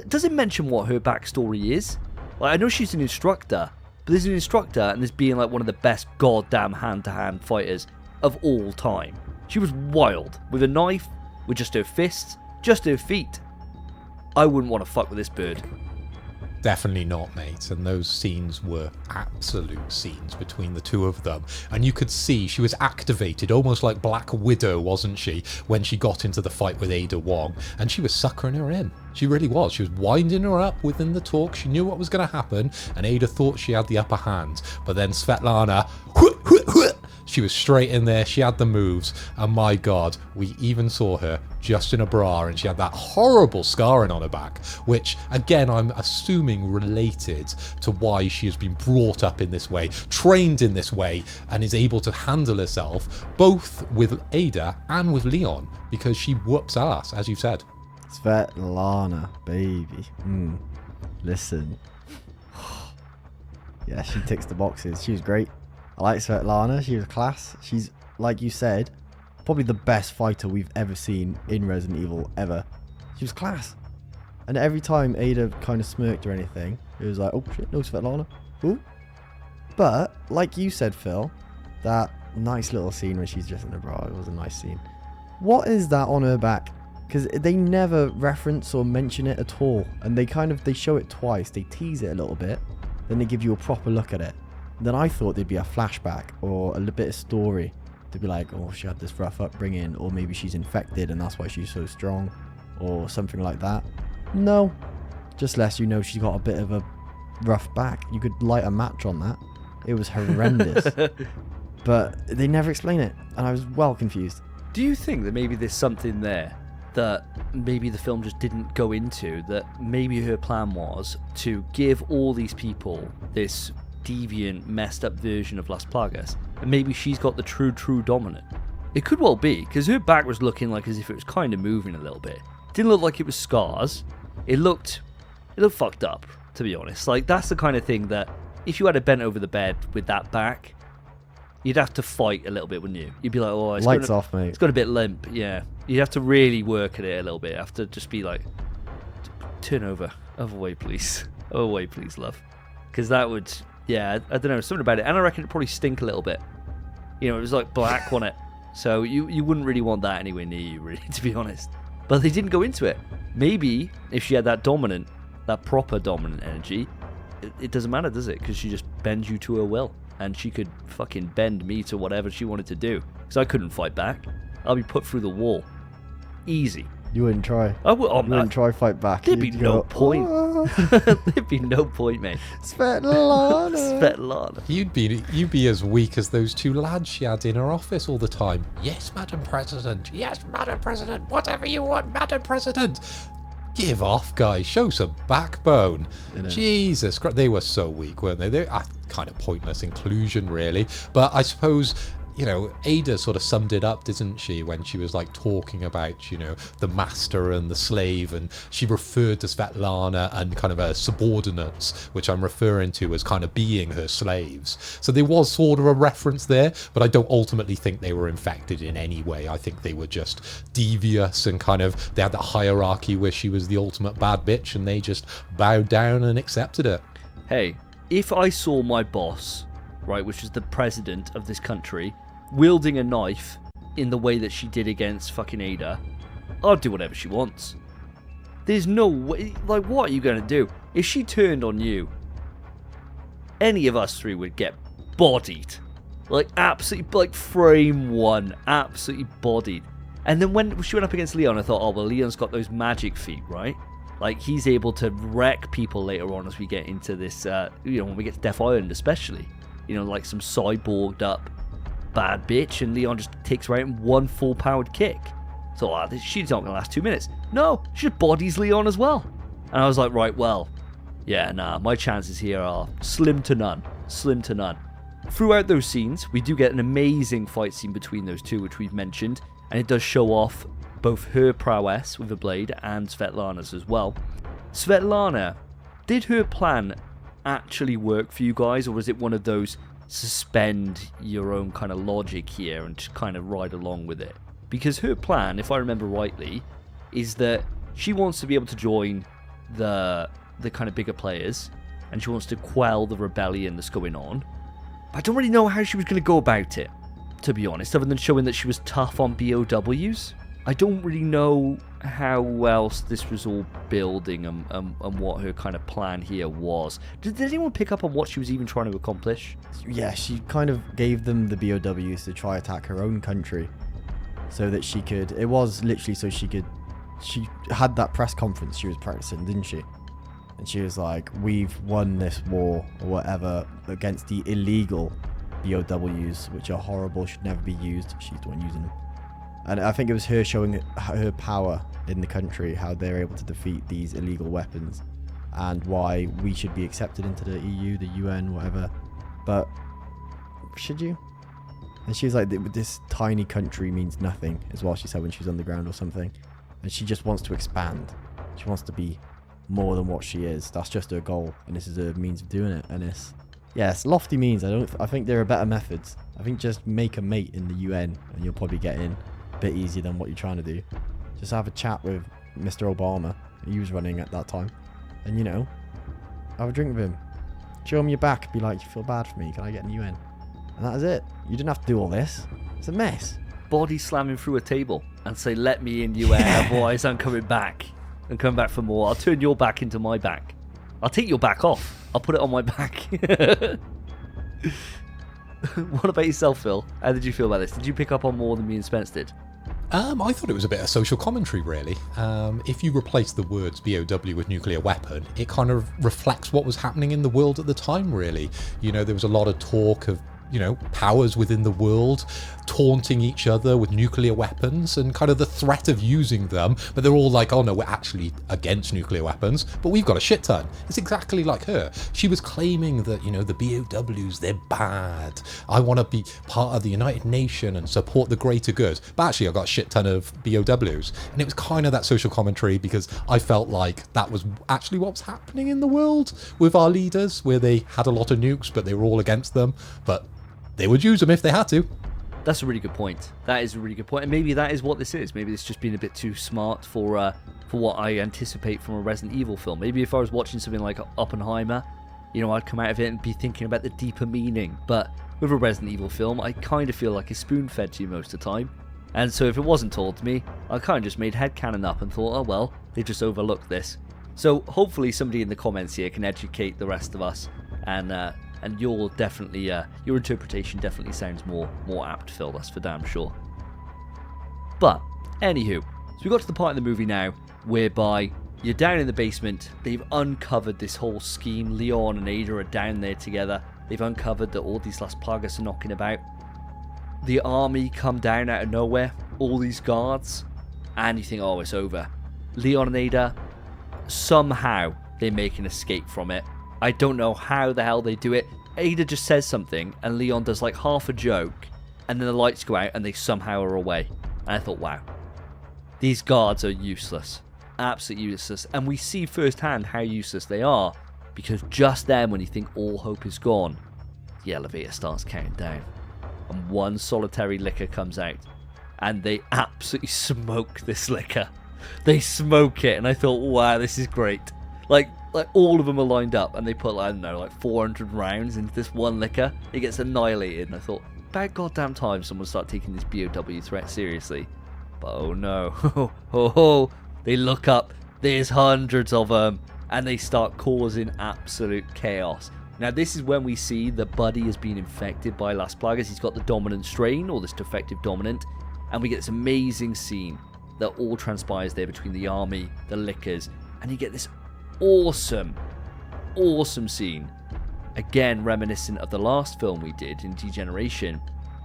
Does it mention what her backstory is? Like, I know she's an instructor, but there's an instructor and there's being like one of the best goddamn hand-to-hand fighters of all time. She was wild, with a knife, with just her fists, just her feet. I wouldn't want to fuck with this bird. Definitely not, mate. And those scenes were absolute scenes between the two of them. And you could see she was activated, almost like Black Widow, wasn't she, when she got into the fight with Ada Wong. And she was suckering her in. She really was. She was winding her up within the talk. She knew what was going to happen. And Ada thought she had the upper hand. But then Svetlana, she was straight in there. She had the moves. And my God, we even saw her just in a bra. And she had that horrible scarring on her back, which, again, I'm assuming related to why she has been brought up in this way, trained in this way, and is able to handle herself, both with Ada and with Leon, because she whoops ass, as you said. Svetlana, baby. Listen. Yeah, she ticks the boxes. She was great. I like Svetlana. She was class. She's, like you said, probably the best fighter we've ever seen in Resident Evil, ever. She was class. And every time Ada kind of smirked or anything, it was like, oh shit, no Svetlana. Ooh. But, like you said, Phil, that nice little scene when she's just in a bra, it was a nice scene. What is that on her back? Because they never reference or mention it at all. And they show it twice. They tease it a little bit. Then they give you a proper look at it. Then I thought there'd be a flashback or a little bit of story to be like, oh, she had this rough upbringing, or maybe she's infected and that's why she's so strong, or something like that. No. Just lets you know she's got a bit of a rough back. You could light a match on that. It was horrendous. But they never explain it, and I was well confused. Do you think that maybe there's something there that maybe the film just didn't go into, that maybe her plan was to give all these people this deviant, messed up version of Las Plagas, and maybe she's got the true dominant? It could well be, because her back was looking like as if it was kind of moving a little bit. Didn't look like it was scars. It looked fucked up, to be honest. Like, that's the kind of thing that if you had a bent over the bed with that back, you'd have to fight a little bit, wouldn't you? You'd be like, oh, lights off, mate. It's got a bit limp, yeah. You'd have to really work at it a little bit. Have to just be like, turn over. Other way, please. Other way, please, love. Because that would, yeah, I don't know, something about it. And I reckon it'd probably stink a little bit. You know, it was like black on it. So you wouldn't really want that anywhere near you, really, to be honest. But they didn't go into it. Maybe if she had that proper dominant energy, it doesn't matter, does it? Because she just bends you to her will. And she could fucking bend me to whatever she wanted to do. Because I couldn't fight back. I'll be put through the wall. Easy. You wouldn't try. I would, you wouldn't try fight back. There'd be no point. Oh. There'd be no point, mate. Svetlana. Svetlana. You'd be as weak as those two lads she had in her office all the time. Yes, Madam President. Yes, Madam President. Whatever you want, Madam President. Give off, guys. Show some backbone. Jesus Christ. They were so weak, weren't they? They're kind of pointless inclusion, really. But I suppose, you know, Ada sort of summed it up, didn't she, when she was like talking about, you know, the master and the slave, and she referred to Svetlana and kind of her subordinates, which I'm referring to as kind of being her slaves. So there was sort of a reference there, but I don't ultimately think they were infected in any way. I think they were just devious and kind of, they had that hierarchy where she was the ultimate bad bitch and they just bowed down and accepted it. Hey, if I saw my boss, right, which is the president of this country, wielding a knife in the way that she did against fucking Ada, I'll do whatever she wants. There's no way, like, what are you going to do? If she turned on you, any of us three would get bodied. Like, absolutely, like, frame one, absolutely bodied. And then when she went up against Leon, I thought, oh, well, Leon's got those magic feet, right? Like, he's able to wreck people later on as we get into this, you know, when we get to Death Island especially. You know, like some cyborged up bad bitch, and Leon just takes her out in one full-powered kick. So, she's not going to last 2 minutes. No, she just bodies Leon as well. And I was like, right, well, yeah, nah, my chances here are slim to none. Slim to none. Throughout those scenes, we do get an amazing fight scene between those two, which we've mentioned, and it does show off both her prowess with a blade and Svetlana's as well. Svetlana, did her plan actually work for you guys, or was it one of those suspend your own kind of logic here and just kind of ride along with it? Because her plan, if I remember rightly, is that she wants to be able to join the kind of bigger players, and she wants to quell the rebellion that's going on. But I don't really know how she was going to go about it, to be honest, other than showing that she was tough on BOWs. I don't really know how else this was all building and what her kind of plan here was. Did anyone pick up on what she was even trying to accomplish? Yeah, she kind of gave them the BOWs to try attack her own country so that she could, it was literally so she had that press conference she was practicing, didn't she? And she was like, we've won this war or whatever against the illegal BOWs, which are horrible, should never be used. She's the one using them. And I think it was her showing her power in the country, how they're able to defeat these illegal weapons, and why we should be accepted into the EU, the UN, whatever. But should you? And she was like, this tiny country means nothing, as well, she said when she was on the ground or something. And she just wants to expand. She wants to be more than what she is. That's just her goal, and this is a means of doing it. And it's lofty means. I think there are better methods. I think just make a mate in the UN, and you'll probably get in bit easier than what you're trying to do. Just have a chat with Mr. Obama. He was running at that time, and you know, have a drink with him, show him your back, be like, you feel bad for me, can I get in the UN? And that is it. You didn't have to do all this. It's a mess. Body slamming through a table and say, let me in UN, otherwise I'm coming back. I'm coming back for more. I'll turn your back into my back. I'll take your back off. I'll put it on my back. What about yourself, Phil? How did you feel about this? Did you pick up on more than me and Spence did? I thought it was a bit of social commentary, really. If you replace the words BOW with nuclear weapon, it kind of reflects what was happening in the world at the time, really. You know, there was a lot of talk of, you know, powers within the world taunting each other with nuclear weapons and kind of the threat of using them, but they're all like, oh no, we're actually against nuclear weapons, but we've got a shit ton. It's exactly like her. She was claiming that, you know, the BOWs, they're bad. I want to be part of the United Nations and support the greater good. But actually, I got a shit ton of BOWs. And it was kind of that social commentary, because I felt like that was actually what was happening in the world with our leaders, where they had a lot of nukes, but they were all against them. But they would use them if they had to. That's a really good point. That is a really good point. And maybe that is what this is. Maybe it's just been a bit too smart for what I anticipate from a Resident Evil film. Maybe if I was watching something like Oppenheimer, you know, I'd come out of it and be thinking about the deeper meaning. But with a Resident Evil film, I kind of feel like it's spoon-fed to you most of the time. And so if it wasn't told to me, I kind of just made headcanon up and thought, oh well, they just overlooked this. So hopefully somebody in the comments here can educate the rest of us, and you'll definitely, your interpretation definitely sounds more apt, Phil, that's for damn sure. But, anywho, so we got to the part in the movie now whereby you're down in the basement, they've uncovered this whole scheme, Leon and Ada are down there together, they've uncovered that all these Las Plagas are knocking about. The army come down out of nowhere, all these guards, and you think, oh, it's over. Leon and Ada, somehow they make an escape from it. I don't know how the hell they do it. Ada just says something, and Leon does like half a joke, and then the lights go out, and they somehow are away. And I thought, wow, these guards are useless. Absolutely useless. And we see firsthand how useless they are, because just then, when you think all hope is gone, the elevator starts counting down. And one solitary licker comes out, and they absolutely smoke this licker. They smoke it, and I thought, wow, this is great. Like all of them are lined up, and they put, I don't know, like 400 rounds into this one licker. It gets annihilated, and I thought, about goddamn time someone start taking this BOW threat seriously. But oh no, they look up, there's hundreds of them, and they start causing absolute chaos. Now this is when we see that Buddy has been infected by Las Plagas. He's got the dominant strain, or this defective dominant, and we get this amazing scene that all transpires there between the army, the lickers, and you get this awesome scene, again reminiscent of the last film we did in Degeneration,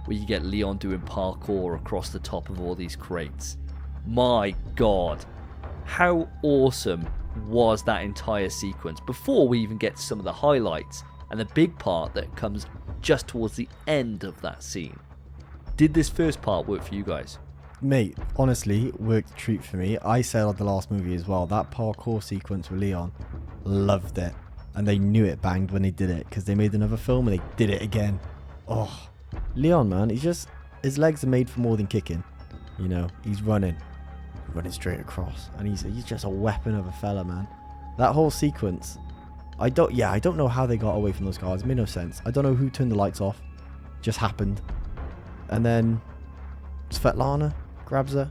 where you get Leon doing parkour across the top of all these crates. My god, how awesome was that entire sequence before we even get to some of the highlights and the big part that comes just towards the end of that scene. Did this first part work for you guys? Mate, honestly, worked a treat for me. I said on the last movie as well, that parkour sequence with Leon, loved it. And they knew it banged when they did it, because they made another film and they did it again. Oh, Leon, man, his legs are made for more than kicking. You know, he's running straight across, and he's just a weapon of a fella, man. That whole sequence, I don't know how they got away from those guards. It made no sense. I don't know who turned the lights off. Just happened. And then Svetlana grabs her,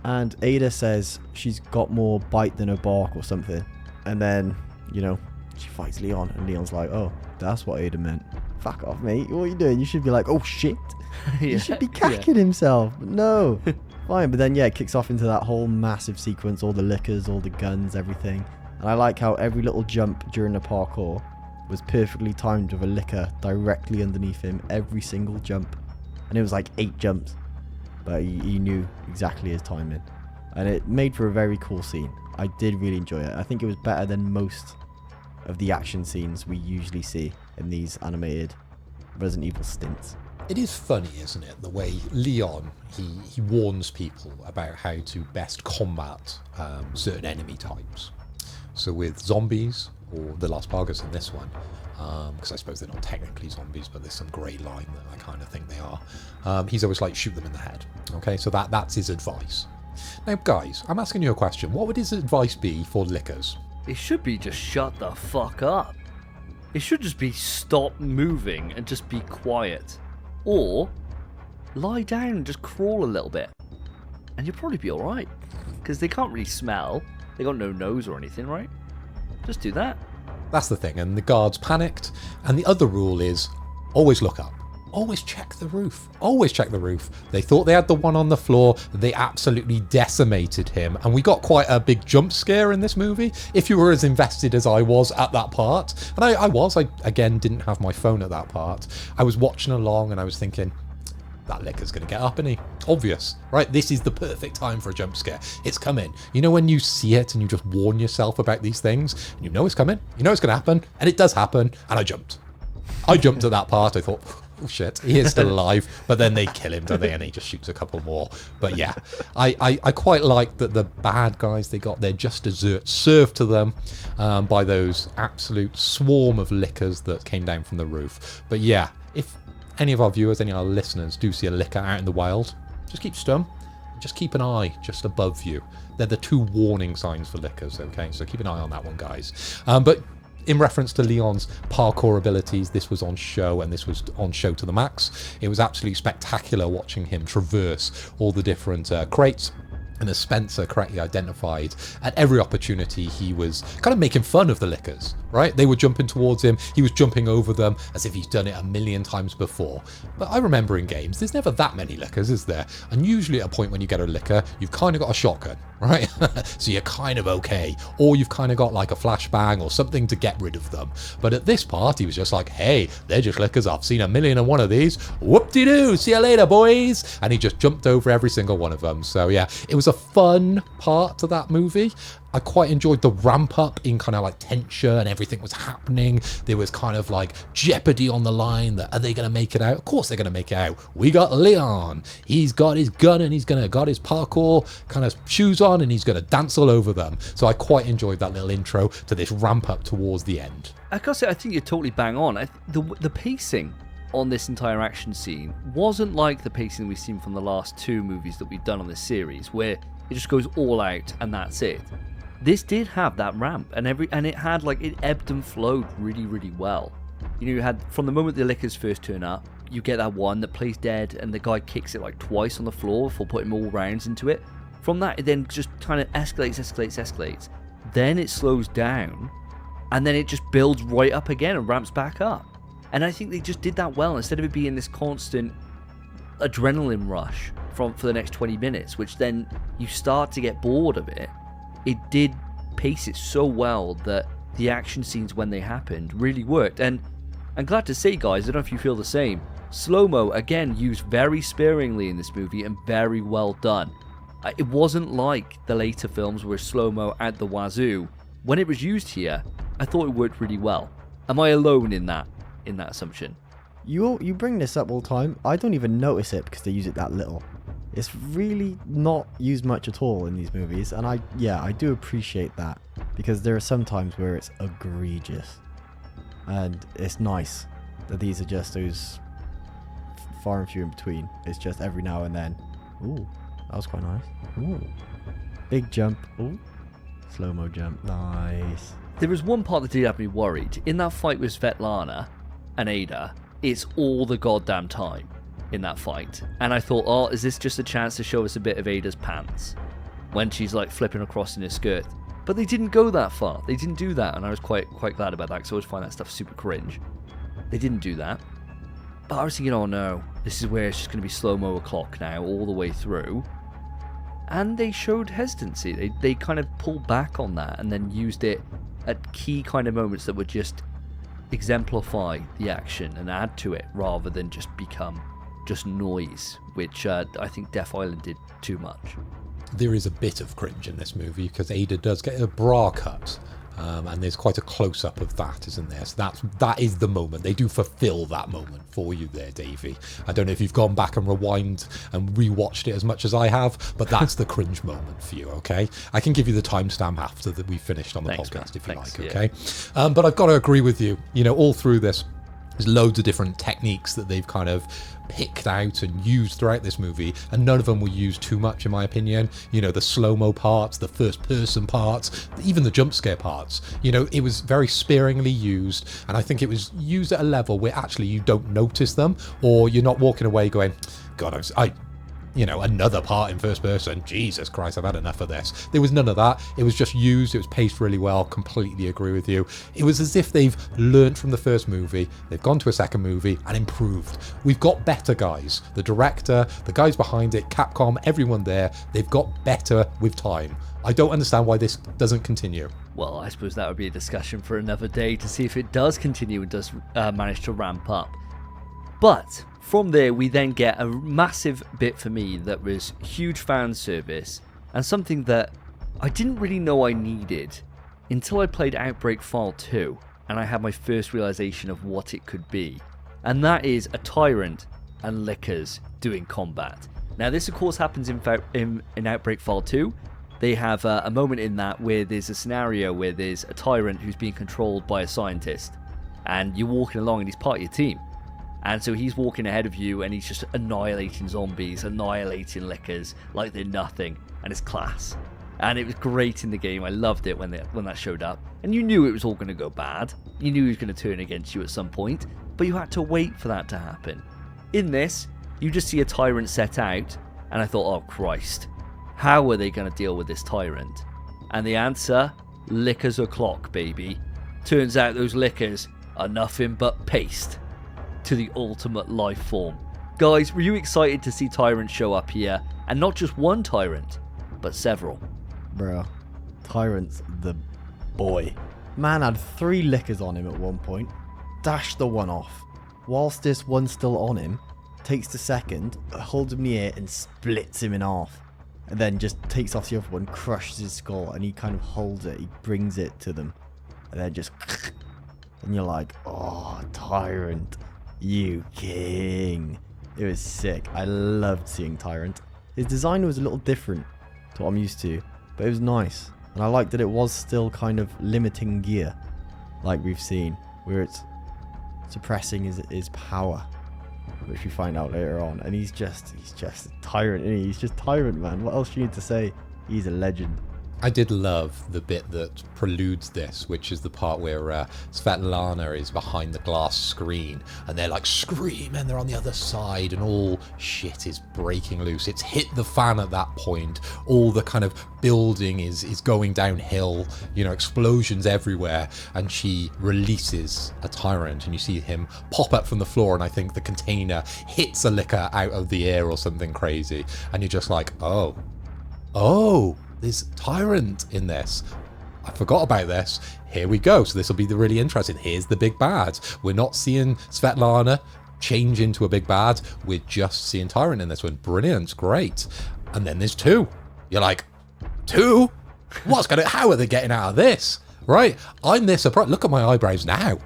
and Ada says she's got more bite than her bark or something, and then, you know, she fights Leon, and Leon's like, oh, that's what Ada meant. Fuck off, mate. What are you doing? You should be like, oh shit. He should be cacking himself. No. Fine, but then yeah, it kicks off into that whole massive sequence, all the lickers, all the guns, everything. And I like how every little jump during the parkour was perfectly timed with a licker directly underneath him, every single jump. And it was like 8 jumps, but he knew exactly his timing. And it made for a very cool scene. I did really enjoy it. I think it was better than most of the action scenes we usually see in these animated Resident Evil stints. It is funny, isn't it, the way Leon, he warns people about how to best combat certain enemy types. So with zombies, or the Las Plagas in this one, because I suppose they're not technically zombies, but there's some grey line that I kind of think they are, he's always like, shoot them in the head. Okay, so that's his advice. Now guys, I'm asking you a question. What would his advice be for lickers? It should be just shut the fuck up. It should just be stop moving and just be quiet. Or lie down and just crawl a little bit, and you'll probably be alright, because they can't really smell. They got no nose or anything, right? Just do that. That's the thing, and the guards panicked. And the other rule is always look up. Always check the roof. Always check the roof. They thought they had the one on the floor. They absolutely decimated him. And we got quite a big jump scare in this movie, if you were as invested as I was at that part. And I was. I, again, didn't have my phone at that part. I was watching along and I was thinking, that licker's going to get up, isn't he? Obvious, right? This is the perfect time for a jump scare. It's coming. You know when you see it and you just warn yourself about these things? And you know it's coming. You know it's going to happen. And it does happen. And I jumped. I jumped at that part. I thought, oh shit, he is still alive. But then they kill him, don't they? And he just shoots a couple more. But yeah, I quite like that the bad guys, they got their just desserts served to them by those absolute swarm of lickers that came down from the roof. But yeah, if any of our viewers, any of our listeners do see a licker out in the wild, just keep stum. Just keep an eye just above you. They're the 2 warning signs for lickers, okay? So keep an eye on that one, guys. But in reference to Leon's parkour abilities, this was on show, and this was on show to the max. It was absolutely spectacular watching him traverse all the different crates. And as Spencer correctly identified, at every opportunity he was kind of making fun of the lickers, right? They were jumping towards him, he was jumping over them as if he's done it a million times before. But I remember in games, there's never that many lickers, is there? And usually at a point when you get a licker, you've kind of got a shotgun, right? So you're kind of okay. Or you've kind of got like a flashbang or something to get rid of them. But at this part, he was just like, hey, they're just lickers. I've seen 1,000,001 of these. Whoop-de-doo, see you later, boys. And he just jumped over every single one of them. So yeah, it was a fun part to that movie. I quite enjoyed the ramp up in kind of like tension and everything was happening. There was kind of like jeopardy on the line that are they going to make it out? Of course they're going to make it out. We got Leon. He's got his gun and he's got his parkour kind of shoes on and he's going to dance all over them. So I quite enjoyed that little intro to this ramp up towards the end. I gotta say, I think you're totally bang on. The pacing on this entire action scene wasn't like the pacing we've seen from the last two movies that we've done on this series, where it just goes all out and that's it. This did have that ramp, and it had like, it ebbed and flowed really, really well. You know, you had, from the moment the lickers first turn up, you get that one that plays dead and the guy kicks it like twice on the floor before putting more rounds into it. From that, it then just kind of escalates. Then it slows down, and then it just builds right up again and ramps back up. And I think they just did that well, instead of it being this constant adrenaline rush for the next 20 minutes, which then you start to get bored of it. It did pace it so well that the action scenes, when they happened, really worked. And I'm glad to say, guys, I don't know if you feel the same, slow-mo, again, used very sparingly in this movie and very well done. It wasn't like the later films where slow-mo at the wazoo. When it was used here, I thought it worked really well. Am I alone in that assumption? You bring this up all the time. I don't even notice it because they use it that little. It's really not used much at all in these movies, and I do appreciate that, because there are some times where it's egregious, and it's nice that these are just those far and few in between. It's just every now and then. Ooh, that was quite nice. Ooh, big jump. Ooh, slow-mo jump. Nice. There was one part that did have me worried. In that fight with Svetlana and Ada, it's all the goddamn time in that fight, and I thought, oh, is this just a chance to show us a bit of Ada's pants when she's like flipping across in her skirt? But they didn't go that far. They didn't do that, and I was quite glad about that, because I always find that stuff super cringe. They didn't do that. But I was thinking, oh no, this is where it's just going to be slow-mo o'clock now all the way through. And they showed hesitancy. They kind of pulled back on that and then used it at key kind of moments that would just exemplify the action and add to it, rather than just become just noise, which I think Death Island did too much. There is a bit of cringe in this movie because Ada does get a bra cut, and there's quite a close-up of that, isn't there? So that is the moment. They do fulfill that moment for you there, Davey. I don't know if you've gone back and rewind and rewatched it as much as I have, but that's the cringe moment for you, okay? I can give you the timestamp after that we finished on the podcast, if you like, okay? Yeah. But I've got to agree with you. You know, all through this, there's loads of different techniques that they've kind of picked out and used throughout this movie, and none of them were used too much, in my opinion. You know, the slow-mo parts, the first-person parts, even the jump scare parts. You know, it was very sparingly used, and I think it was used at a level where actually you don't notice them, or you're not walking away going, God, you know, another part in first person. Jesus Christ, I've had enough of this. There was none of that. It was just used. It was paced really well. Completely agree with you. It was as if they've learned from the first movie. They've gone to a second movie and improved. We've got better guys. The director, the guys behind it, Capcom, everyone there, they've got better with time. I don't understand why this doesn't continue. Well, I suppose that would be a discussion for another day to see if it does continue and does manage to ramp up. But from there, we then get a massive bit for me that was huge fan service, and something that I didn't really know I needed until I played Outbreak File 2, and I had my first realization of what it could be. And that is a tyrant and lickers doing combat. Now, this of course happens in Outbreak File 2. They have a moment in that where there's a scenario where there's a tyrant who's being controlled by a scientist, and you're walking along and he's part of your team. And so he's walking ahead of you and he's just annihilating zombies, annihilating lickers like they're nothing, and it's class. And it was great in the game. I loved it when that showed up. And you knew it was all going to go bad. You knew he was going to turn against you at some point. But you had to wait for that to happen. In this, you just see a tyrant set out. And I thought, oh Christ, how are they going to deal with this tyrant? And the answer, lickers o'clock, baby. Turns out those lickers are nothing but paste to the ultimate life form. Guys, were you excited to see tyrants show up here? And not just one tyrant, but several. Bro, Tyrant's the boy. Man had 3 lickers on him at one point, dashed the one off. Whilst this one's still on him, takes the second, holds him in the air and splits him in half. And then just takes off the other one, crushes his skull, and he kind of holds it, he brings it to them. And then just... And you're like, oh, Tyrant, you king. It was sick. I loved seeing Tyrant. His design was a little different to what I'm used to, but it was nice. And I liked that it was still kind of limiting gear, like we've seen, where it's suppressing his power, which we find out later on. And he's just a Tyrant, isn't he? He's just Tyrant, man. What else do you need to say? He's a legend. I did love the bit that preludes this, which is the part where Svetlana is behind the glass screen and they're like screaming, they're on the other side and all shit is breaking loose. It's hit the fan at that point. All the kind of building is going downhill, you know, explosions everywhere, and she releases a tyrant and you see him pop up from the floor, and I think the container hits a liquor out of the air or something crazy, and you're just like, oh, there's Tyrant in this. I forgot about this. Here we go. So this will be really interesting. Here's the big bad. We're not seeing Svetlana change into a big bad. We're just seeing Tyrant in this one. Brilliant. Great. And then there's 2. You're like, 2? How are they getting out of this? Right? I'm this surprised. Look at my eyebrows now.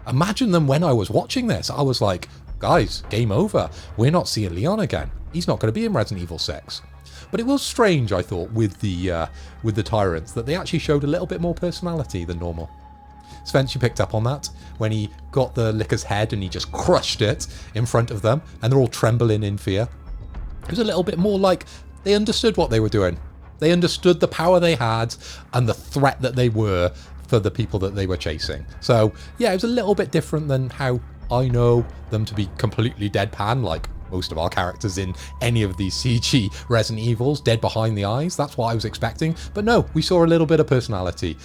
Imagine them when I was watching this. I was like, guys, game over. We're not seeing Leon again. He's not going to be in Resident Evil 6. But it was strange, I thought, with the tyrants, that they actually showed a little bit more personality than normal. Spence, you picked up on that when he got the licker's head and he just crushed it in front of them, and they're all trembling in fear. It was a little bit more like they understood what they were doing. They understood the power they had and the threat that they were for the people that they were chasing. So yeah, it was a little bit different than how I know them to be completely deadpan, like most of our characters in any of these CG Resident Evils, dead behind the eyes. That's what I was expecting. But no, we saw a little bit of personality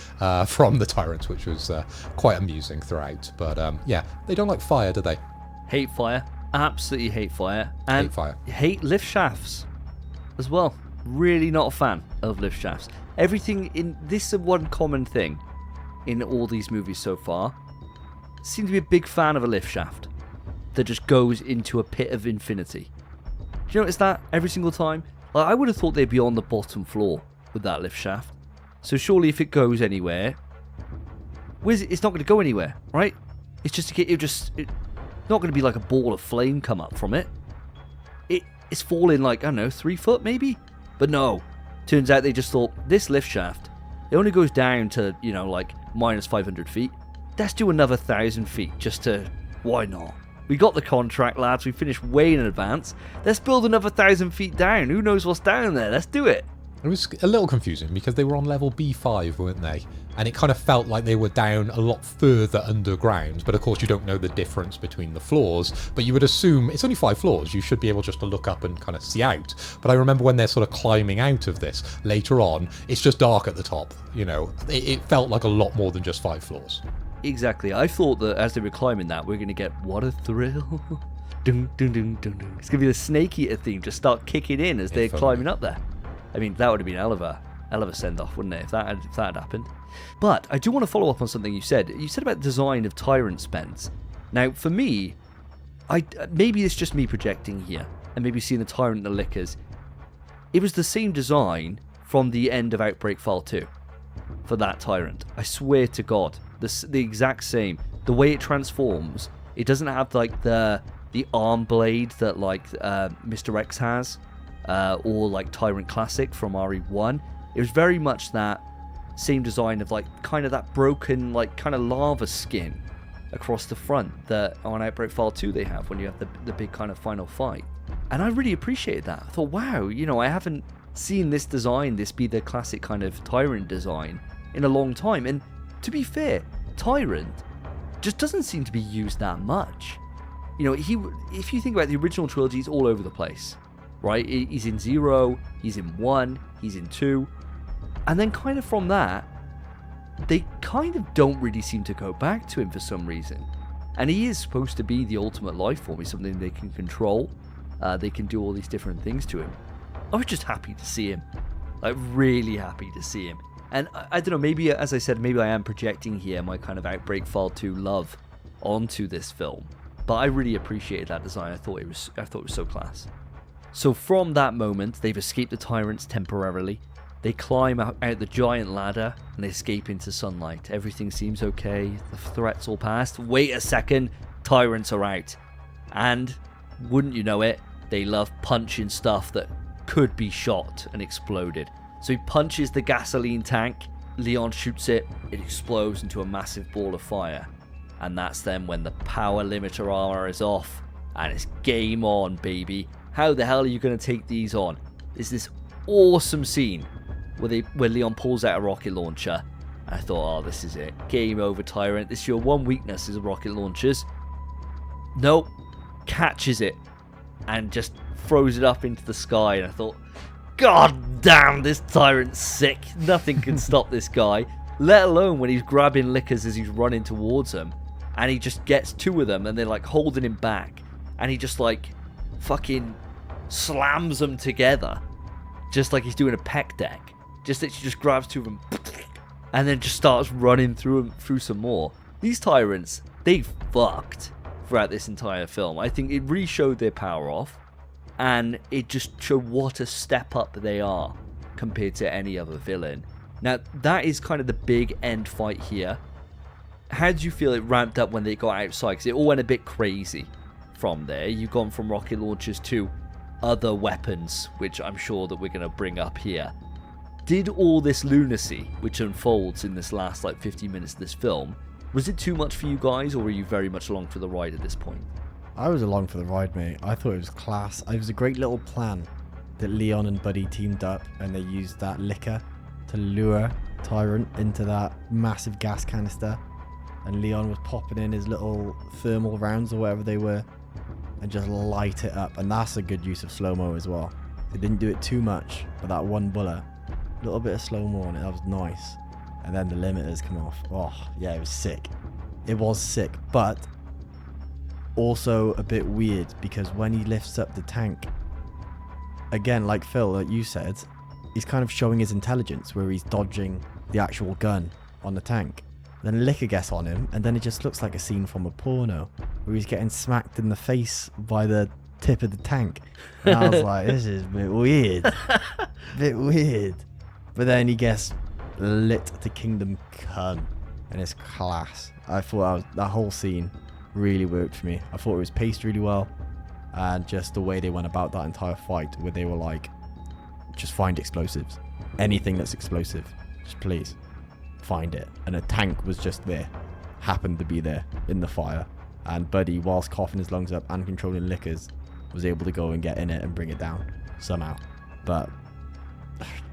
from the tyrants, which was quite amusing throughout. But yeah, they don't like fire, do they? Hate fire. Absolutely hate fire. And hate fire. Hate lift shafts as well. Really not a fan of lift shafts. Everything in this is one common thing in all these movies so far. Seem to be a big fan of a lift shaft that just goes into a pit of infinity. Do you notice that every single time? Like, I would have thought they'd be on the bottom floor with that lift shaft. So surely if it goes anywhere, it's not going to go anywhere, right? It's just it's not going to be like a ball of flame come up from it. It's falling like, I don't know, 3 foot maybe? But no. Turns out they just thought, this lift shaft, it only goes down to, you know, like minus 500 feet. Let's do another 1,000 feet just to, why not? We got the contract, lads. We finished way in advance. Let's build another 1,000 feet down. Who knows what's down there? Let's do it. It was a little confusing because they were on level B5, weren't they? And it kind of felt like they were down a lot further underground. But of course, you don't know the difference between the floors. But you would assume it's only 5 floors. You should be able just to look up and kind of see out. But I remember when they're sort of climbing out of this later on, it's just dark at the top. You know, it felt like a lot more than just 5 floors. Exactly. I thought that as they were climbing that, we're going to get what a thrill. Dun, dun, dun, dun, dun. It's going to be the Snake Eater theme just start kicking in as they're climbing up there. I mean, that would have been a hell of a send-off, wouldn't it, if that had happened. But I do want to follow up on something you said. You said about the design of Tyrant, Spence. Now, for me, maybe it's just me projecting here, and maybe seeing the Tyrant and the Lickers. It was the same design from the end of Outbreak File 2 for that Tyrant. I swear to God. The exact same. The way it transforms, it doesn't have like the arm blade that like Mr. X has, or like Tyrant Classic from RE1. It was very much that same design of like kind of that broken like kind of lava skin across the front that on Outbreak File 2 they have when you have the big kind of final fight. And I really appreciated that. I thought, wow, you know, I haven't seen this design, this be the classic kind of Tyrant design, in a long time. And to be fair, Tyrant just doesn't seem to be used that much. You know, if you think about the original trilogy, he's all over the place, right? He's in 0, he's in 1, he's in 2. And then kind of from that, they kind of don't really seem to go back to him for some reason. And he is supposed to be the ultimate life form. He's something they can control. They can do all these different things to him. I was just happy to see him. Like, really happy to see him. And I don't know, maybe, as I said, maybe I am projecting here my kind of Outbreak File 2 love onto this film. But I really appreciated that design. I thought it was so class. So from that moment, they've escaped the Tyrants temporarily. They climb out the giant ladder and they escape into sunlight. Everything seems okay. The threat's all past. Wait a second. Tyrants are out. And, wouldn't you know it, they love punching stuff that could be shot and exploded. So he punches the gasoline tank. Leon shoots it. It explodes into a massive ball of fire. And that's then when the power limiter armor is off. And it's game on, baby. How the hell are you going to take these on? There's this awesome scene where Leon pulls out a rocket launcher. And I thought, oh, this is it. Game over, Tyrant. This is your one weakness, is rocket launchers. Nope. Catches it. And just throws it up into the sky. And I thought, God damn, this Tyrant's sick. Nothing can stop this guy. Let alone when he's grabbing Lickers as he's running towards him. And he just gets 2 of them. And they're like holding him back. And he just like fucking slams them together. Just like he's doing a pec deck. Just that she just grabs 2 of them and then just starts running through some more. These Tyrants, they fucked throughout this entire film. I think it really showed their power off, and it just showed what a step up they are compared to any other villain. Now, that is kind of the big end fight here. How did you feel it ramped up when they got outside? Because it all went a bit crazy from there. You've gone from rocket launchers to other weapons, which I'm sure that we're going to bring up here. Did all this lunacy, which unfolds in this last like 50 minutes of this film, was it too much for you guys, or were you very much along for the ride at this point? I was along for the ride, mate. I thought it was class. It was a great little plan that Leon and Buddy teamed up, and they used that liquor to lure Tyrant into that massive gas canister. And Leon was popping in his little thermal rounds or whatever they were and just light it up. And that's a good use of slow-mo as well. They didn't do it too much, but that one bullet, a little bit of slow-mo on it, that was nice. And then the limiters come off. Oh, yeah, it was sick. It was sick, but also a bit weird because when he lifts up the tank, again, like Phil, like you said, he's kind of showing his intelligence where he's dodging the actual gun on the tank. Then Licker gets on him, and then it just looks like a scene from a porno where he's getting smacked in the face by the tip of the tank. And I was like, this is a bit weird. Bit weird. But then he gets lit to Kingdom Come, and it's class. I thought that whole scene really worked for me. I thought it was paced really well, and just the way they went about that entire fight, where they were like, just find explosives. Anything that's explosive, just please find it. And a tank was just there, happened to be there in the fire, and Buddy, whilst coughing his lungs up and controlling Lickers, was able to go and get in it and bring it down somehow. But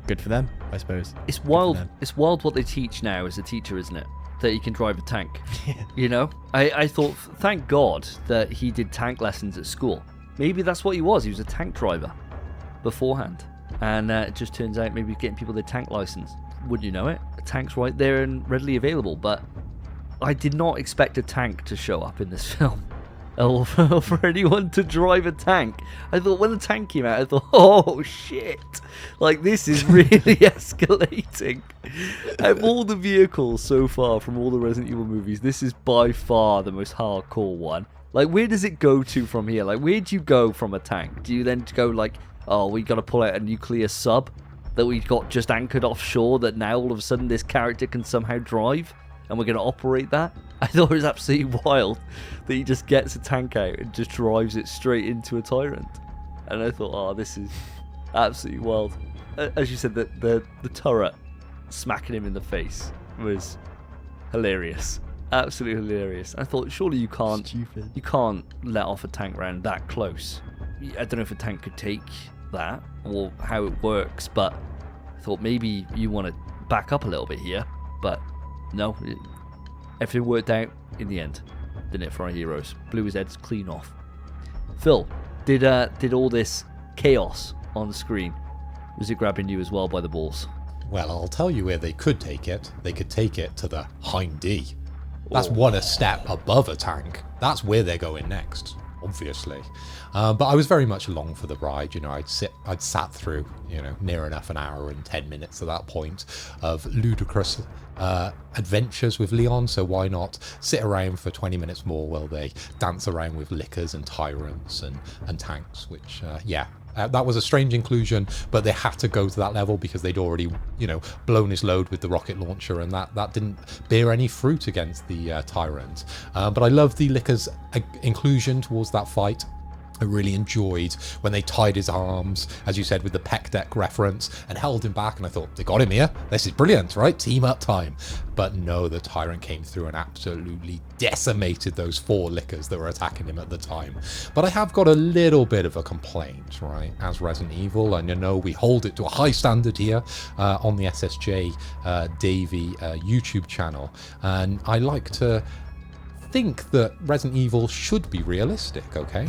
good for them, I suppose. It's wild. It's wild what they teach now as a teacher, isn't it? That you can drive a tank. Yeah. You know, I thought, thank God that he did tank lessons at school. Maybe that's what he was. He was a tank driver beforehand, and it just turns out maybe getting people their tank license. Wouldn't you know it? A tank's right there and readily available. But I did not expect a tank to show up in this film. Or for anyone to drive a tank. I thought when the tank came out, I thought, oh shit, like this is really escalating. Out of all the vehicles so far from all the Resident Evil movies, this is by far the most hardcore one. Like, where does it go to from here? Like, where do you go from a tank? Do you then go like, oh, we got to pull out a nuclear sub that we got just anchored offshore that now all of a sudden this character can somehow drive, and we're going to operate that? I thought it was absolutely wild that he just gets a tank out and just drives it straight into a Tyrant. And I thought, oh, this is absolutely wild. As you said, the turret smacking him in the face was hilarious. Absolutely hilarious. I thought, surely you can't let off a tank round that close. I don't know if a tank could take that or how it works, but I thought maybe you want to back up a little bit here. But no, everything worked out in the end, didn't it, for our heroes? Blew his heads clean off. Phil, did all this chaos on the screen, was it grabbing you as well by the balls? Well, I'll tell you where they could take it. They could take it to the Hind D. That's one a step above a tank. That's where they're going next, obviously. But I was very much along for the ride. You know, I'd sat through, you know, near enough an hour and 10 minutes at that point of ludicrous adventures with Leon. So why not sit around for 20 minutes more while they dance around with lickers and tyrants and tanks, which, yeah. That was a strange inclusion, but they had to go to that level because they'd already, you know, blown his load with the rocket launcher, and that didn't bear any fruit against the Tyrant. But I love the Licker's inclusion towards that fight. I really enjoyed when they tied his arms, as you said, with the pec deck reference, and held him back, and I thought, they got him here. This is brilliant, right? Team up time. But no, the Tyrant came through and absolutely decimated those 4 Lickers that were attacking him at the time. But I have got a little bit of a complaint, right, as Resident Evil, and you know we hold it to a high standard here on the SSJ Davey YouTube channel, and I like to think that Resident Evil should be realistic, okay?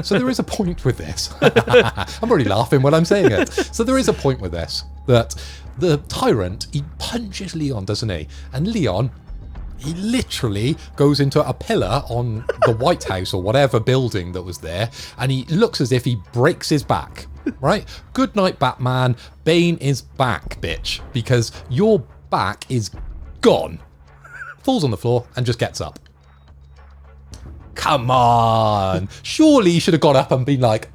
So there is a point with this. I'm already laughing when I'm saying it. So there is a point with this, that the Tyrant, he punches Leon, doesn't he? And Leon, he literally goes into a pillar on the White House or whatever building that was there, and he looks as if he breaks his back, right? Good night, Batman. Bane is back, bitch, because your back is gone. Falls on the floor and just gets up. Come on. Surely he should have got up and been like,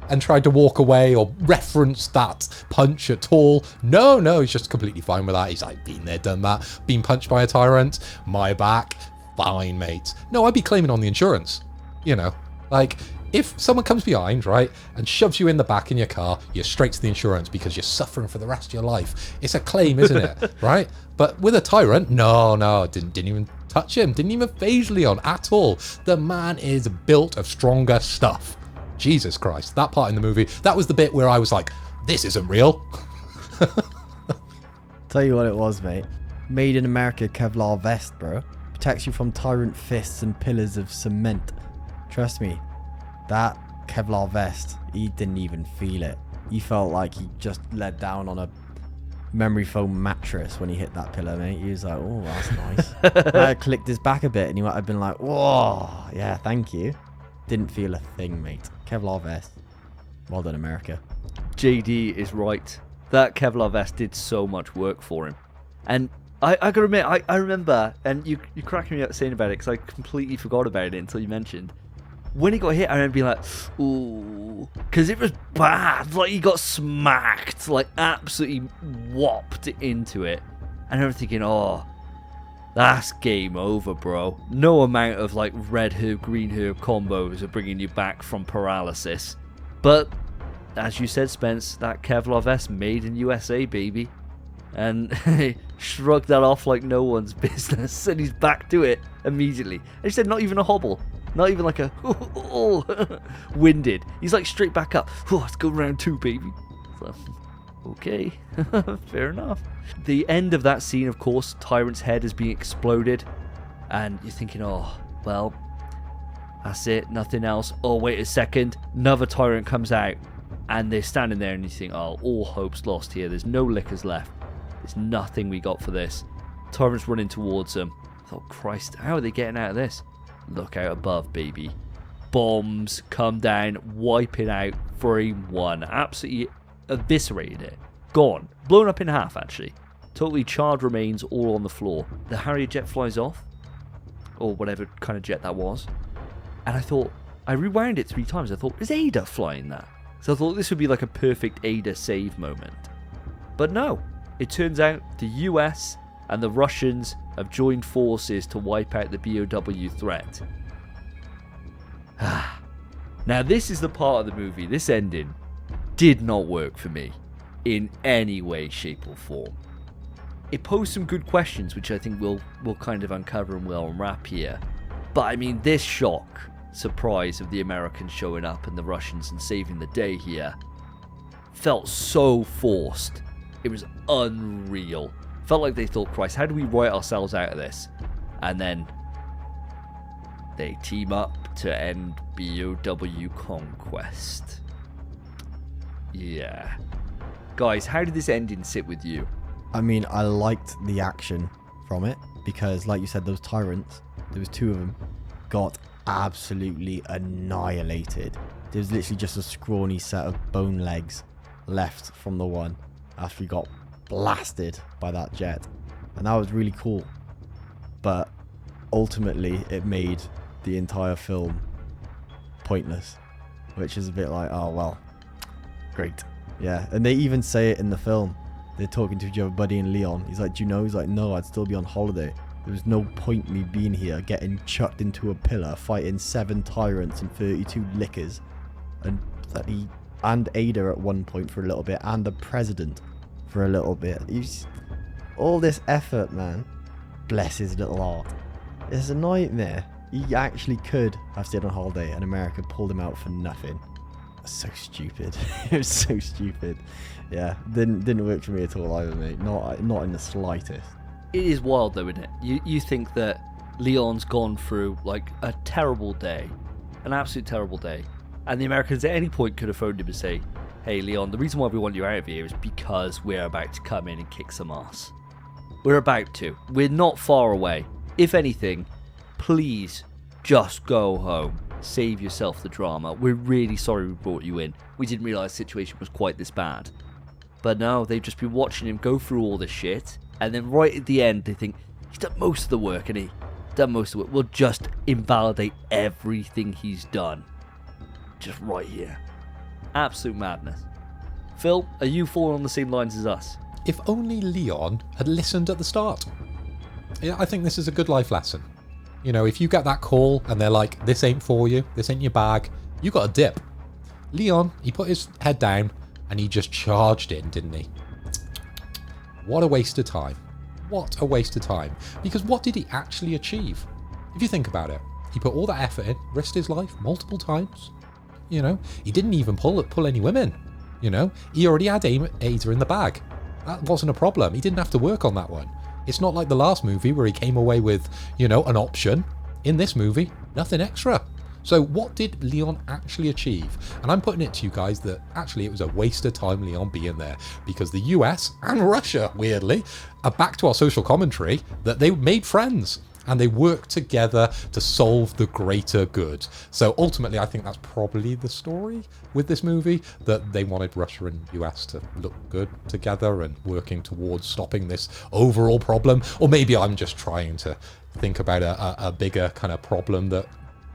and tried to walk away or reference that punch at all. No, he's just completely fine with that. He's like, been there, done that. Been punched by a Tyrant. My back. Fine, mate. No, I'd be claiming on the insurance. You know, like, if someone comes behind, right, and shoves you in the back in your car, you're straight to the insurance because you're suffering for the rest of your life. It's a claim, isn't it? Right? But with a Tyrant, no, didn't even touch him. Didn't even phase Leon at all. The man is built of stronger stuff. Jesus Christ. That part in the movie, that was the bit where I was like, this isn't real. Tell you what it was, mate. Made in America Kevlar vest, bro. Protects you from Tyrant fists and pillars of cement. Trust me. That Kevlar vest, he didn't even feel it. He felt like he just led down on a memory foam mattress when he hit that pillar, mate. He was like, oh, that's nice. I clicked his back a bit and he might have been like, whoa, yeah, thank you. Didn't feel a thing, mate. Kevlar vest. Well done, America. JD is right. That Kevlar vest did so much work for him. And I gotta admit, I remember, and you cracked me up saying about it because I completely forgot about it until you mentioned. When he got hit, I remember being like, ooh, because it was bad. Like, he got smacked, like, absolutely whopped into it. And I was thinking, oh, that's game over, bro. No amount of, like, red herb, green herb combos are bringing you back from paralysis. But, as you said, Spence, that Kevlar vest made in USA, baby. And he shrugged that off like no one's business, and he's back to it immediately. And he said, not even a hobble. Not even like a winded. He's like straight back up. Oh, let's go round 2, baby. So, okay, fair enough. The end of that scene, of course, Tyrant's head is being exploded. And you're thinking, oh, well, that's it, nothing else. Oh, wait a second. Another Tyrant comes out. And they're standing there and you think, oh, all hope's lost here. There's no Lickers left. There's nothing we got for this. Tyrant's running towards them. I thought, Christ, how are they getting out of this? Look out above, baby. Bombs come down, wiping out frame 1. Absolutely eviscerated it. Gone. Blown up in half, actually. Totally charred remains all on the floor. The Harrier jet flies off. Or whatever kind of jet that was. And I thought, I rewound it 3 times. I thought, is Ada flying that? So I thought this would be like a perfect Ada save moment. But no. It turns out the US and the Russians have joined forces to wipe out the BOW threat. Now this is the part of the movie, this ending, did not work for me in any way, shape or form. It posed some good questions, which I think we'll kind of uncover and we'll unwrap here. But I mean, this shock surprise of the Americans showing up and the Russians and saving the day here felt so forced. It was unreal. Felt like they thought, Christ, how do we write ourselves out of this? And then they team up to end BOW Conquest. Yeah. Guys, how did this ending sit with you? I mean, I liked the action from it because, like you said, those tyrants, there was 2 of them, got absolutely annihilated. There was literally just a scrawny set of bone legs left from the one after he got blasted by that jet. And that was really cool. But ultimately, it made the entire film pointless, which is a bit like, oh, well, great. Yeah, and they even say it in the film. They're talking to each other, Buddy and Leon. He's like, do you know? He's like, no, I'd still be on holiday. There was no point me being here, getting chucked into a pillar, fighting 7 tyrants and 32 lickers. And Ada at one point for a little bit, and the president for a little bit. All this effort, man. Bless his little heart. It's a nightmare. He actually could have stayed on holiday and America pulled him out for nothing. So stupid. It was so stupid. Yeah, didn't work for me at all either, mate. Not in the slightest. It is wild though, isn't it? You think that Leon's gone through like a terrible day, an absolute terrible day, and the Americans at any point could have phoned him and say, hey Leon, the reason why we want you out of here is because we're about to come in and kick some ass. We're about to. We're not far away. If anything, please just go home. Save yourself the drama. We're really sorry we brought you in. We didn't realise the situation was quite this bad. But no, they've just been watching him go through all this shit, and then right at the end they think, he's done most of the work, and done most of the work. We'll just invalidate everything he's done. Just right here. Absolute madness. Phil, are you falling on the same lines as us? If only Leon had listened at the start. Yeah, I think this is a good life lesson. You know, if you get that call and they're like, this ain't for you, this ain't your bag, you got a dip. Leon, he put his head down and he just charged in, didn't he? What a waste of time. What a waste of time. Because what did he actually achieve? If you think about it, he put all that effort in, risked his life multiple times. You know, he didn't even pull any women. You know, he already had Ada in the bag. That wasn't a problem. He didn't have to work on that one. It's not like the last movie where he came away with, you know, an option. In this movie, nothing extra. So what did Leon actually achieve? And I'm putting it to you guys that actually it was a waste of time Leon being there, because the US and Russia, weirdly, are back to our social commentary that they made friends and they worked together to solve the greater good. So ultimately, I think that's probably the story with this movie, that they wanted Russia and US to look good together and working towards stopping this overall problem. Or maybe I'm just trying to think about a bigger kind of problem that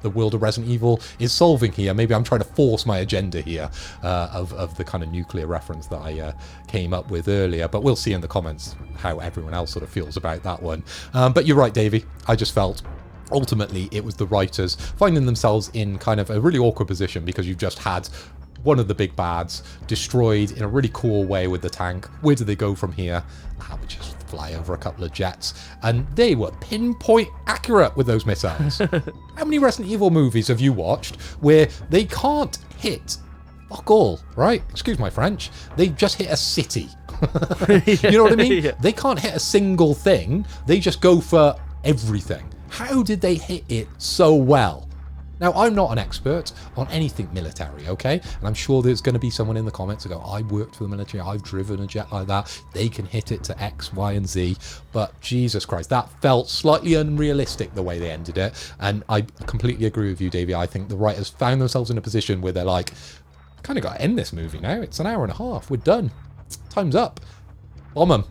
the world of Resident Evil is solving here. Maybe I'm trying to force my agenda here of the kind of nuclear reference that I came up with earlier. But we'll see in the comments how everyone else sort of feels about that one. But you're right, Davey. I just felt ultimately it was the writers finding themselves in kind of a really awkward position, because you've just had one of the big bads destroyed in a really cool way with the tank. Where do they go from here? I would just fly over a couple of jets, and they were pinpoint accurate with those missiles. How many Resident Evil movies have you watched where they can't hit fuck all, right? Excuse my French. They just hit a city. You know what I mean? Yeah. They can't hit a single thing. They just go for everything. How did they hit it so well? Now, I'm not an expert on anything military, okay? And I'm sure there's going to be someone in the comments who go, I worked for the military, I've driven a jet like that, they can hit it to X, Y, and Z. But Jesus Christ, that felt slightly unrealistic the way they ended it. And I completely agree with you, Davey. I think the writers found themselves in a position where they're like, kind of got to end this movie now. It's an hour and a half. We're done. Time's up. Bomb 'em.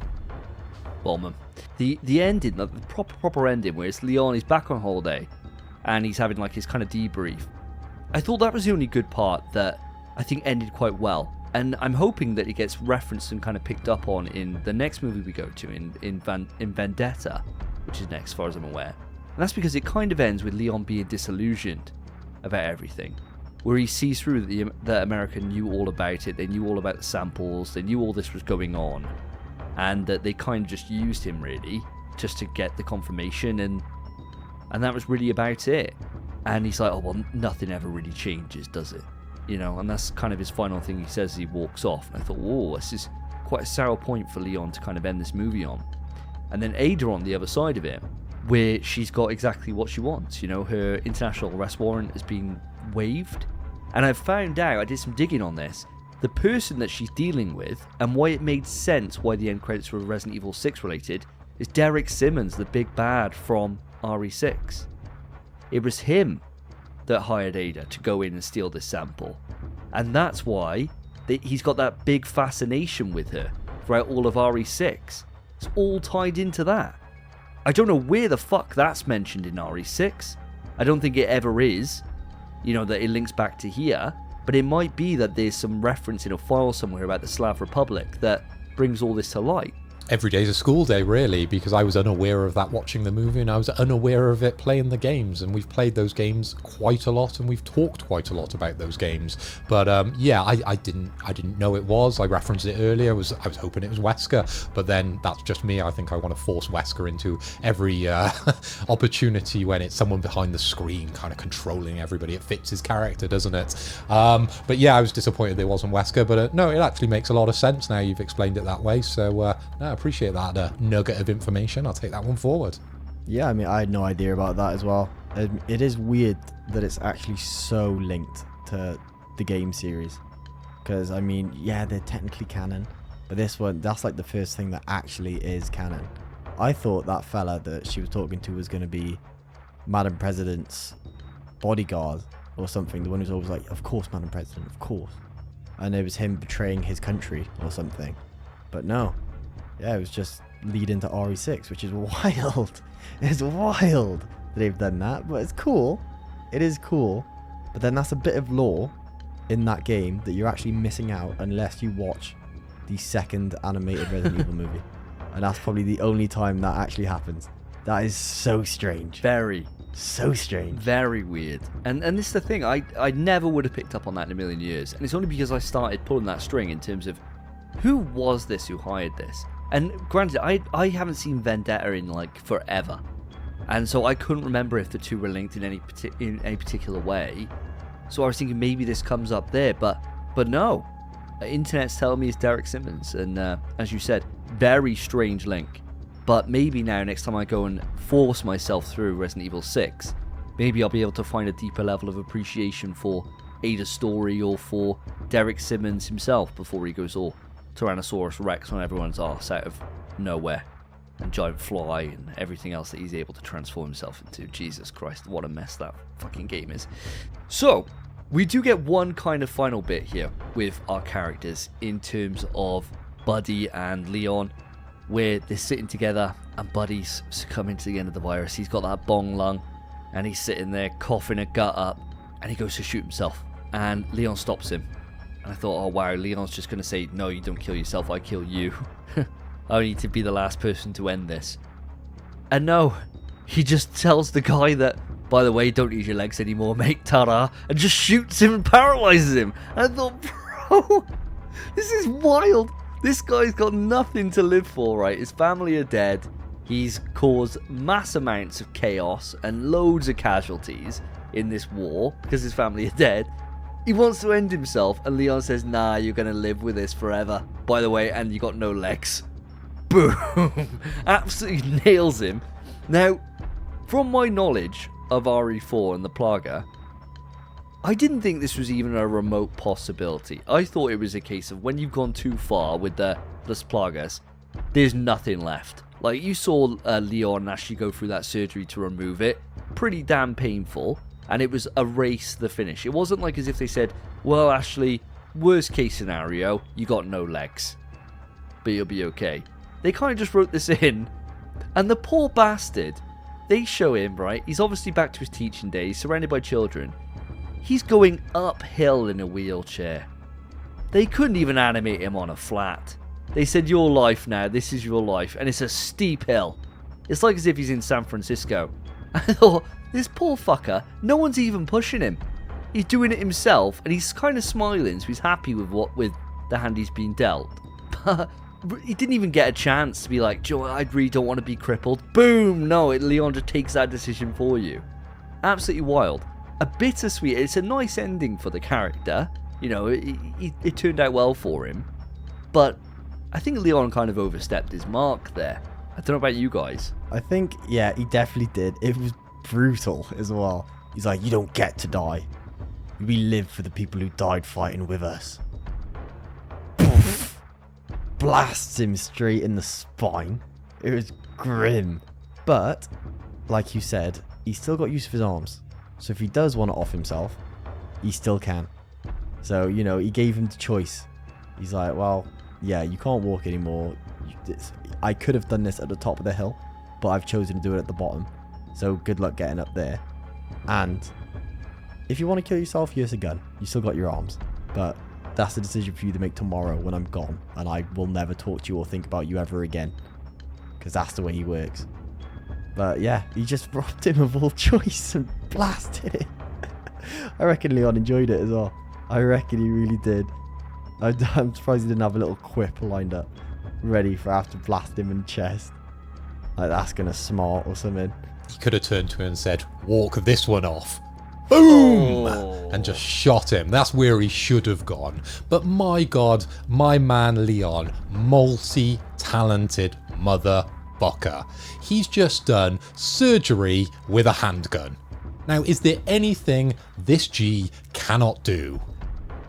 Bomb 'em. The ending, the proper ending, where it's Leon, he's back on holiday, and he's having like his kind of debrief. I thought that was the only good part that I think ended quite well. And I'm hoping that it gets referenced and kind of picked up on in the next movie we go to, in Vendetta, which is next as far as I'm aware. And that's because it kind of ends with Leon being disillusioned about everything, where he sees through that America knew all about it, they knew all about the samples, they knew all this was going on, and that they kind of just used him really just to get the confirmation, and that was really about it. And he's like, oh, well, nothing ever really changes, does it? You know, and that's kind of his final thing he says as he walks off. And I thought, whoa, this is quite a sour point for Leon to kind of end this movie on. And then Ada on the other side of it, where she's got exactly what she wants. You know, her international arrest warrant has been waived. And I've found out, I did some digging on this, the person that she's dealing with, and why it made sense why the end credits were Resident Evil 6 related, is Derek Simmons, the big bad from RE6. It was him that hired Ada to go in and steal this sample. And that's why he's got that big fascination with her throughout all of RE6. It's all tied into that. I don't know where the fuck that's mentioned in RE6. I don't think it ever is. You know, that it links back to here. But it might be that there's some reference in a file somewhere about the Slav Republic that brings all this to light. Every day's a school day, really, because I was unaware of that watching the movie, and I was unaware of it playing the games. And we've played those games quite a lot, and we've talked quite a lot about those games. But yeah, I didn't know it was. I referenced it earlier. I was hoping it was Wesker, but then that's just me. I think I want to force Wesker into every opportunity when it's someone behind the screen, kind of controlling everybody. It fits his character, doesn't it? But yeah, I was disappointed there wasn't Wesker. But no, it actually makes a lot of sense now you've explained it that way. So no. Appreciate that nugget of information. I'll take that one forward. Yeah, I mean, I had no idea about that as well. It is weird that it's actually so linked to the game series. Because, I mean, yeah, they're technically canon. But this one, that's like the first thing that actually is canon. I thought that fella that she was talking to was going to be Madam President's bodyguard or something. The one who's always like, of course, Madam President, of course. And it was him betraying his country or something. But no. Yeah, it was just lead into RE6, which is wild. It's wild that they've done that, but it's cool. It is cool. But then that's a bit of lore in that game that you're actually missing out unless you watch the second animated Resident Evil movie. And that's probably the only time that actually happens. That is so strange. Very. So strange. Very weird. And this is the thing, I never would have picked up on that in a million years. And it's only because I started pulling that string in terms of who was this who hired this? And granted, I haven't seen Vendetta in like forever, and so I couldn't remember if the two were linked in any particular way. So I was thinking maybe this comes up there, but no. Internet's telling me it's Derek Simmons, and as you said, very strange link. But maybe now, next time I go and force myself through Resident Evil 6, maybe I'll be able to find a deeper level of appreciation for Ada's story or for Derek Simmons himself before he goes all Tyrannosaurus Rex on everyone's arse out of nowhere, and giant fly and everything else that he's able to transform himself into. Jesus Christ, what a mess that fucking game is. So, we do get one kind of final bit here with our characters in terms of Buddy and Leon, where they're sitting together and Buddy's succumbing to the end of the virus. He's got that bong lung and he's sitting there coughing a gut up, and he goes to shoot himself, and Leon stops him. I thought, oh wow, Leon's just going to say, no, you don't kill yourself, I kill you. I need to be the last person to end this. And no, he just tells the guy that, by the way, don't use your legs anymore, mate, ta-da, and just shoots him and paralyzes him. And I thought, bro, this is wild. This guy's got nothing to live for, right? His family are dead. He's caused mass amounts of chaos and loads of casualties in this war because his family are dead. He wants to end himself, and Leon says, nah, you're going to live with this forever. By the way, and you got no legs. Boom! Absolutely nails him. Now, from my knowledge of RE4 and the Plaga, I didn't think this was even a remote possibility. I thought it was a case of when you've gone too far with the Plagas, there's nothing left. Like, you saw Leon actually go through that surgery to remove it. Pretty damn painful. And it was a race to the finish. It wasn't like as if they said, well, actually, worst case scenario, you got no legs, but you'll be okay. They kind of just wrote this in. And the poor bastard, they show him, right? He's obviously back to his teaching days, surrounded by children. He's going uphill in a wheelchair. They couldn't even animate him on a flat. They said, your life now, this is your life. And it's a steep hill. It's like as if he's in San Francisco. I thought, this poor fucker, no one's even pushing him. He's doing it himself, and he's kind of smiling, so he's happy with the hand he's been dealt. But he didn't even get a chance to be like, Joe, I really don't want to be crippled. Boom! No, Leon just takes that decision for you. Absolutely wild. a bittersweet. It's a nice ending for the character. You know, it turned out well for him. But I think Leon kind of overstepped his mark there. I don't know about you guys. I think, yeah, he definitely did. It was brutal as well. He's like, you don't get to die. We live for the people who died fighting with us. Poof. Blasts him straight in the spine. It was grim. But, like you said, he's still got use of his arms. So if he does want to off himself, he still can. So, you know, he gave him the choice. He's like, well, yeah, you can't walk anymore. I could have done this at the top of the hill, but I've chosen to do it at the bottom. So good luck getting up there. And if you want to kill yourself, here's a gun. You still got your arms. But that's a decision for you to make tomorrow when I'm gone. And I will never talk to you or think about you ever again. Because that's the way he works. But yeah, he just robbed him of all choice and blasted it. I reckon Leon enjoyed it as well. I reckon he really did. I'm surprised he didn't have a little quip lined up, ready for after blast him in the chest. Like, that's gonna smart or something. He could have turned to him and said, walk this one off. Boom! Oh. And just shot him. That's where he should have gone. But my God, my man Leon, multi-talented motherfucker. He's just done surgery with a handgun. Now, is there anything this G cannot do?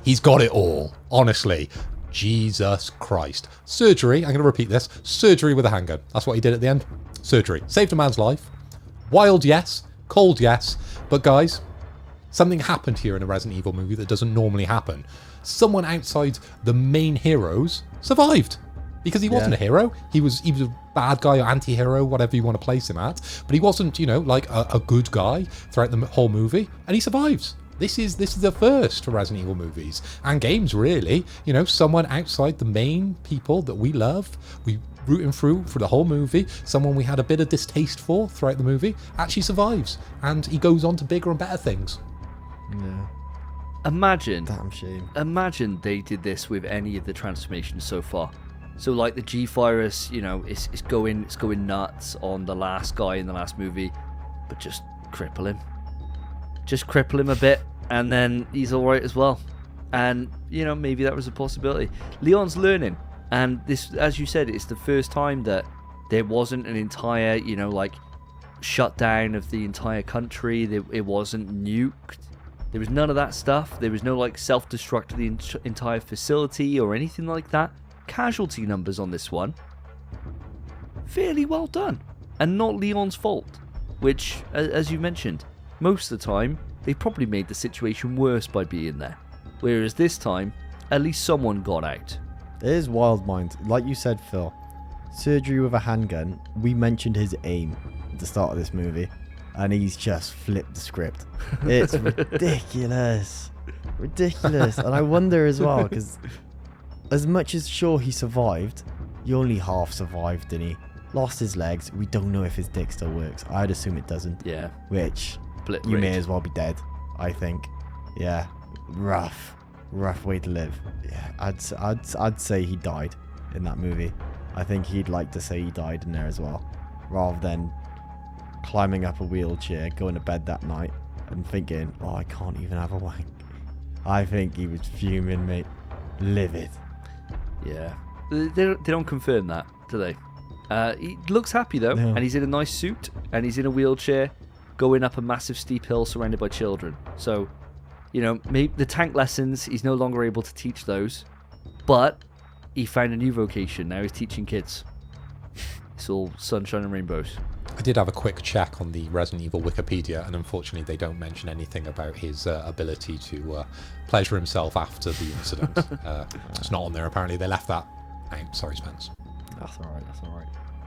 He's got it all, honestly. Jesus Christ. Surgery, I'm going to repeat this, surgery with a handgun. That's what he did at the end. Surgery. Saved a man's life. Wild, yes. Cold, yes. But guys, something happened here in a Resident Evil movie that doesn't normally happen. Someone outside the main heroes survived. Because he wasn't a hero. He was a bad guy or anti-hero, whatever you want to place him at. But he wasn't, you know, like a good guy throughout the whole movie. And he survives. This is the first for Resident Evil movies and games, really. You know, someone outside the main people that we love, we rooting through for the whole movie, someone we had a bit of distaste for throughout the movie, actually survives. And he goes on to bigger and better things. Yeah. Imagine. Damn shame. Imagine they did this with any of the transformations so far. So like the G-Virus, you know, it's going nuts on the last guy in the last movie, but just cripple him. Just cripple him a bit, and then he's all right as well. And, you know, maybe that was a possibility. Leon's learning, and this, as you said, it's the first time that there wasn't an entire, you know, like, shutdown of the entire country. It wasn't nuked. There was none of that stuff. There was no, like, self-destruct of the entire facility or anything like that. Casualty numbers on this one, fairly well done. And not Leon's fault, which, as you mentioned, most of the time, they probably made the situation worse by being there. Whereas this time, at least someone got out. It is wild mind. Like you said, Phil, surgery with a handgun, we mentioned his aim at the start of this movie, and he's just flipped the script. It's ridiculous. Ridiculous. And I wonder as well, because as much as sure he survived, he only half survived, didn't he? Lost his legs. We don't know if his dick still works. I'd assume it doesn't. Yeah. Which, you may as well be dead, I think. Yeah. Rough way to live. Yeah, I'd say he died in that movie. I think he'd like to say he died in there as well, rather than climbing up a wheelchair, going to bed that night, and thinking, oh, I can't even have a wank. I think he was fuming, mate. Livid. Yeah. They don't confirm that, do they? He looks happy, though, No. and he's in a nice suit, and he's in a wheelchair, going up a massive steep hill surrounded by children. So, you know, maybe the tank lessons, he's no longer able to teach those, but he found a new vocation. Now he's teaching kids. It's all sunshine and rainbows. I did have a quick check on the Resident Evil Wikipedia, and unfortunately they don't mention anything about his ability to pleasure himself after the incident. It's not on there, apparently. They left that out. Sorry, Spence. That's alright.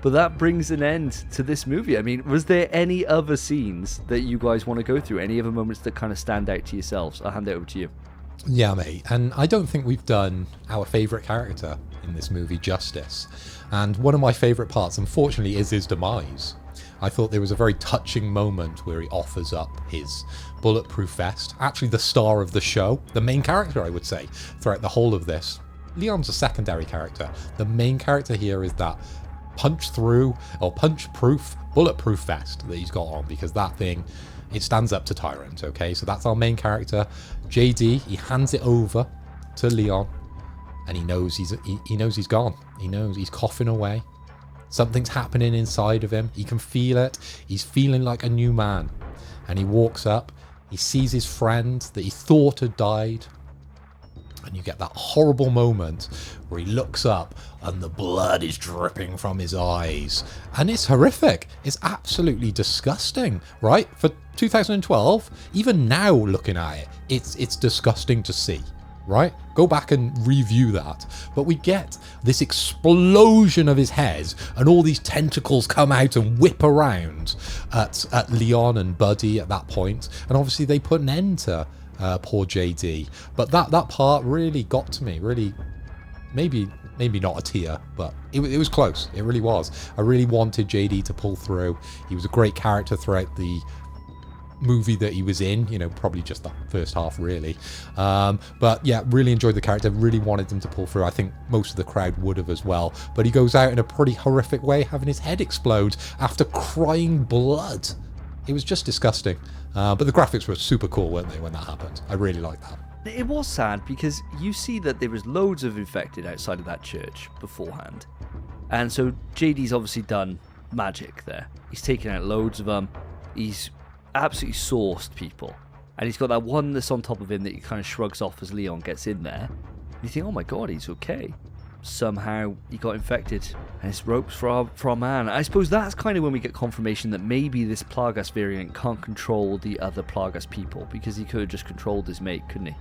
But that brings an end to this movie. I mean, was there any other scenes that you guys want to go through? Any other moments that kind of stand out to yourselves? I'll hand it over to you. Yeah, mate. And I don't think we've done our favourite character in this movie justice. And one of my favourite parts, unfortunately, is his demise. I thought there was a very touching moment where he offers up his bulletproof vest. Actually, the star of the show, the main character, I would say, throughout the whole of this. Leon's a secondary character. The main character here is that punch-proof, bulletproof vest that he's got on, because that thing, it stands up to Tyrant. Okay, so that's our main character, JD. He hands it over to Leon, and he knows he's gone. He knows he's coughing away. Something's happening inside of him. He can feel it. He's feeling like a new man. And he walks up. He sees his friend that he thought had died. And you get that horrible moment where he looks up and the blood is dripping from his eyes. And it's horrific. It's absolutely disgusting, right? For 2012, even now looking at it, it's disgusting to see. Right? Go back and review that. But we get this explosion of his head, and all these tentacles come out and whip around at Leon and Buddy at that point. And obviously they put an end to poor JD. But that part really got to me. Really, maybe not a tear, but it was close. It really was. I really wanted JD to pull through. He was a great character throughout the movie that he was in, probably just the first half really, but yeah, really enjoyed the character, really wanted him to pull through. I think most of the crowd would have as well, but he goes out in a pretty horrific way, having his head explode after crying blood. It was just disgusting, but the graphics were super cool, weren't they, when that happened? I really liked that. It was sad because you see that there was loads of infected outside of that church beforehand, and so JD's obviously done magic there. He's taken out loads of them. He's absolutely sourced people, and he's got that one that's on top of him that he kind of shrugs off as Leon gets in there, and you think, oh my god, he's okay. Somehow he got infected, and it's ropes for our man. I suppose that's kind of when we get confirmation that maybe this Plagas variant can't control the other Plagas people, because he could have just controlled his mate, couldn't he?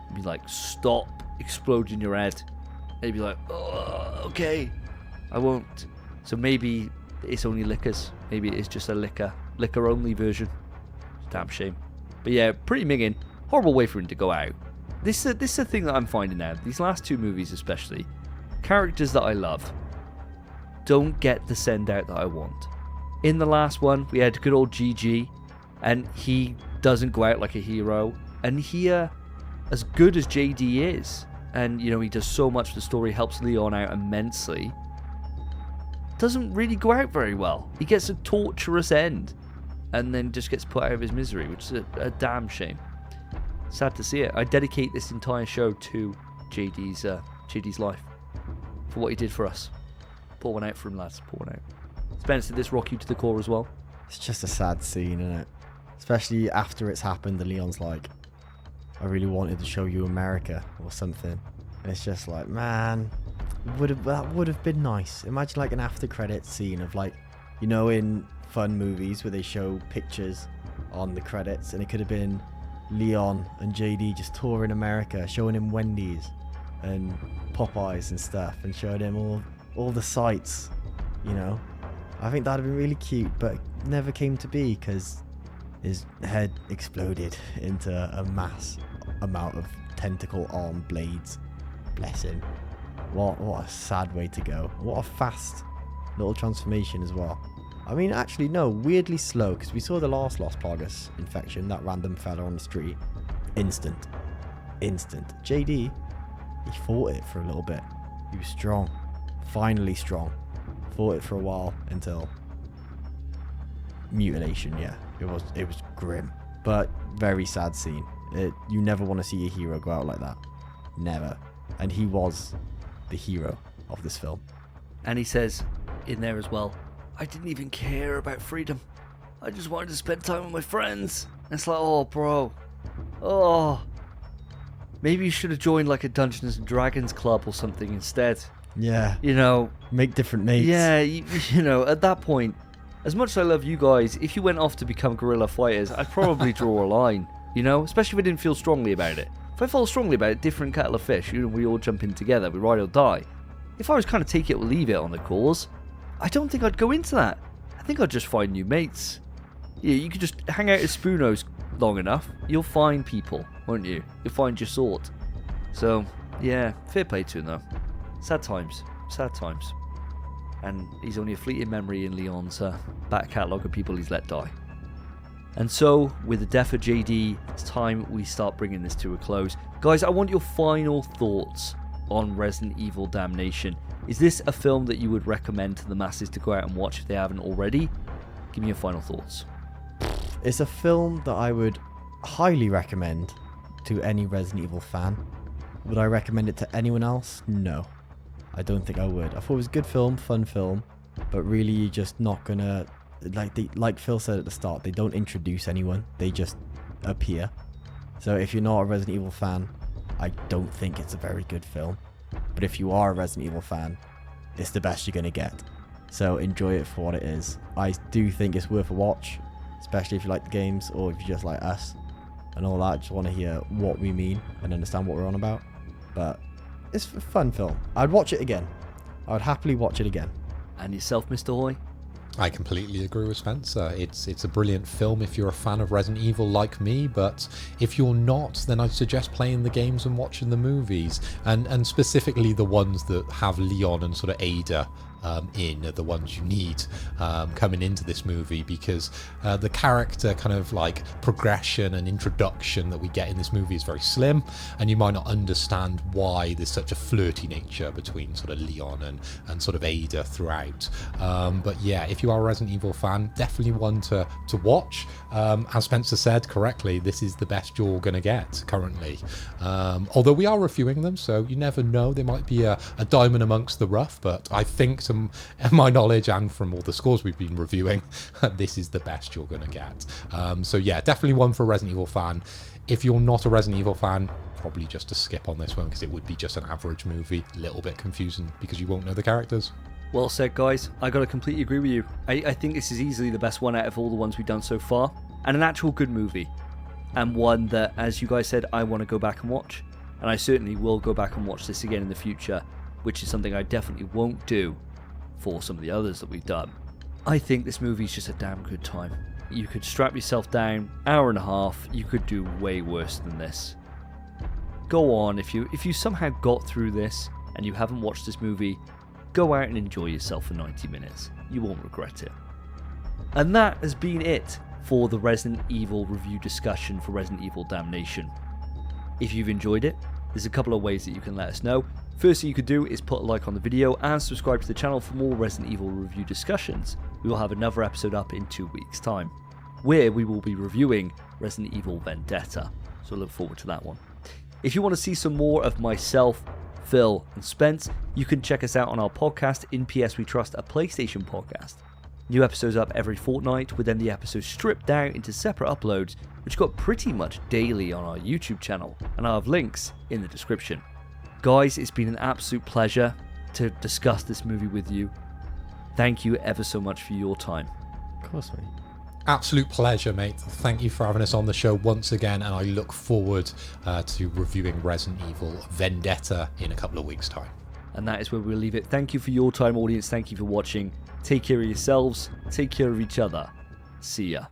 He'd be like, stop exploding your head, and he'd be like, oh, okay, I won't. So maybe it's only liquors. Maybe it's just a liquor only version. Damn shame. But yeah, pretty minging. Horrible way for him to go out. This is a thing that I'm finding out. These last two movies especially, characters that I love don't get the send out that I want. In the last one, we had good old GG, and he doesn't go out like a hero. And here, as good as JD is, and he does so much for the story, helps Leon out immensely, doesn't really go out very well. He gets a torturous end, and then just gets put out of his misery, which is a damn shame. Sad to see it. I dedicate this entire show to JD's life, for what he did for us. Pour one out for him, lads. Pour one out. Spence, did this rock you to the core as well? It's just a sad scene, isn't it? Especially after it's happened, and Leon's like, I really wanted to show you America or something. And it's just like, man, that would have been nice. Imagine like an after credits scene of like, in fun movies where they show pictures on the credits, and it could have been Leon and JD just touring America, showing him Wendy's and Popeyes and stuff, and showing him all the sights. I think that'd have been really cute, but it never came to be because his head exploded into a mass amount of tentacle arm blades. Bless him. What a sad way to go. What a fast little transformation as well. I mean, actually, no, weirdly slow, because we saw the last Lost Plagas infection, that random fella on the street. Instant. JD, he fought it for a little bit. He was strong. Finally strong. Fought it for a while until mutilation, yeah. It was grim. But very sad scene. You never want to see a hero go out like that. Never. And he was the hero of this film. And he says in there as well, I didn't even care about freedom. I just wanted to spend time with my friends. And it's like, oh, bro. Oh. Maybe you should have joined like a Dungeons and Dragons club or something instead. Yeah. Make different mates. Yeah, at that point, as much as I love you guys, if you went off to become guerrilla fighters, I'd probably draw a line, especially if I didn't feel strongly about it. If I felt strongly about it, different kettle of fish, we all jump in together, we ride or die. If I was kind of take it or leave it on the cause, I don't think I'd go into that. I think I'd just find new mates. Yeah, you could just hang out at Spoono's long enough, you'll find people, won't you? You'll find your sort. So, yeah, fair play to him though. Sad times. And he's only a fleeting memory in Leon's back catalogue of people he's let die. And so, with the death of JD, it's time we start bringing this to a close. Guys, I want your final thoughts on Resident Evil Damnation. Is this a film that you would recommend to the masses to go out and watch if they haven't already? Give me your final thoughts. It's a film that I would highly recommend to any Resident Evil fan. Would I recommend it to anyone else? No. I don't think I would. I thought it was a good film, fun film, but really you're just not gonna, like Phil said at the start, they don't introduce anyone, they just appear. So if you're not a Resident Evil fan, I don't think it's a very good film. But if you are a Resident Evil fan, it's the best you're gonna get. So enjoy it for what it is. I do think it's worth a watch, especially if you like the games or if you just like us and all that. Just want to hear what we mean and understand what we're on about. But it's a fun film. I'd watch it again. I would happily watch it again. And yourself, Mr. Hoy? I completely agree with Spencer. It's a brilliant film if you're a fan of Resident Evil like me, but if you're not, then I'd suggest playing the games and watching the movies, and specifically the ones that have Leon and sort of Ada in are the ones you need coming into this movie, because the character kind of like progression and introduction that we get in this movie is very slim, and you might not understand why there's such a flirty nature between sort of Leon and sort of Ada throughout. But yeah, if you are a Resident Evil fan, definitely one to watch. As Spencer said correctly, this is the best you're going to get currently. Although we are reviewing them, so you never know, there might be a diamond amongst the rough, but I think to my knowledge and from all the scores we've been reviewing, this is the best you're going to get. So yeah, definitely one for a Resident Evil fan. If you're not a Resident Evil fan, probably just to skip on this one, because it would be just an average movie, a little bit confusing because you won't know the characters. Well said, guys. I gotta completely agree with you. I think this is easily the best one out of all the ones we've done so far, and an actual good movie, and one that, as you guys said, I want to go back and watch, and I certainly will go back and watch this again in the future, which is something I definitely won't do for some of the others that we've done. I think this movie's just a damn good time. You could strap yourself down, hour and a half, you could do way worse than this. Go on, if you somehow got through this and you haven't watched this movie, go out and enjoy yourself for 90 minutes. You won't regret it. And that has been it for the Resident Evil review discussion for Resident Evil Damnation. If you've enjoyed it, there's a couple of ways that you can let us know. First thing you could do is put a like on the video and subscribe to the channel for more Resident Evil review discussions. We will have another episode up in 2 weeks' time, where we will be reviewing Resident Evil Vendetta, so look forward to that one. If you want to see some more of myself, Phil and Spence, you can check us out on our podcast, In PS We Trust, a PlayStation podcast. New episodes up every fortnight, with then the episodes stripped down into separate uploads, which got pretty much daily on our YouTube channel, and I'll have links in the description. Guys, it's been an absolute pleasure to discuss this movie with you. Thank you ever so much for your time. Of course, mate. Absolute pleasure, mate. Thank you for having us on the show once again, and I look forward to reviewing Resident Evil Vendetta in a couple of weeks' time. And that is where we'll leave it. Thank you for your time, audience. Thank you for watching. Take care of yourselves. Take care of each other. See ya.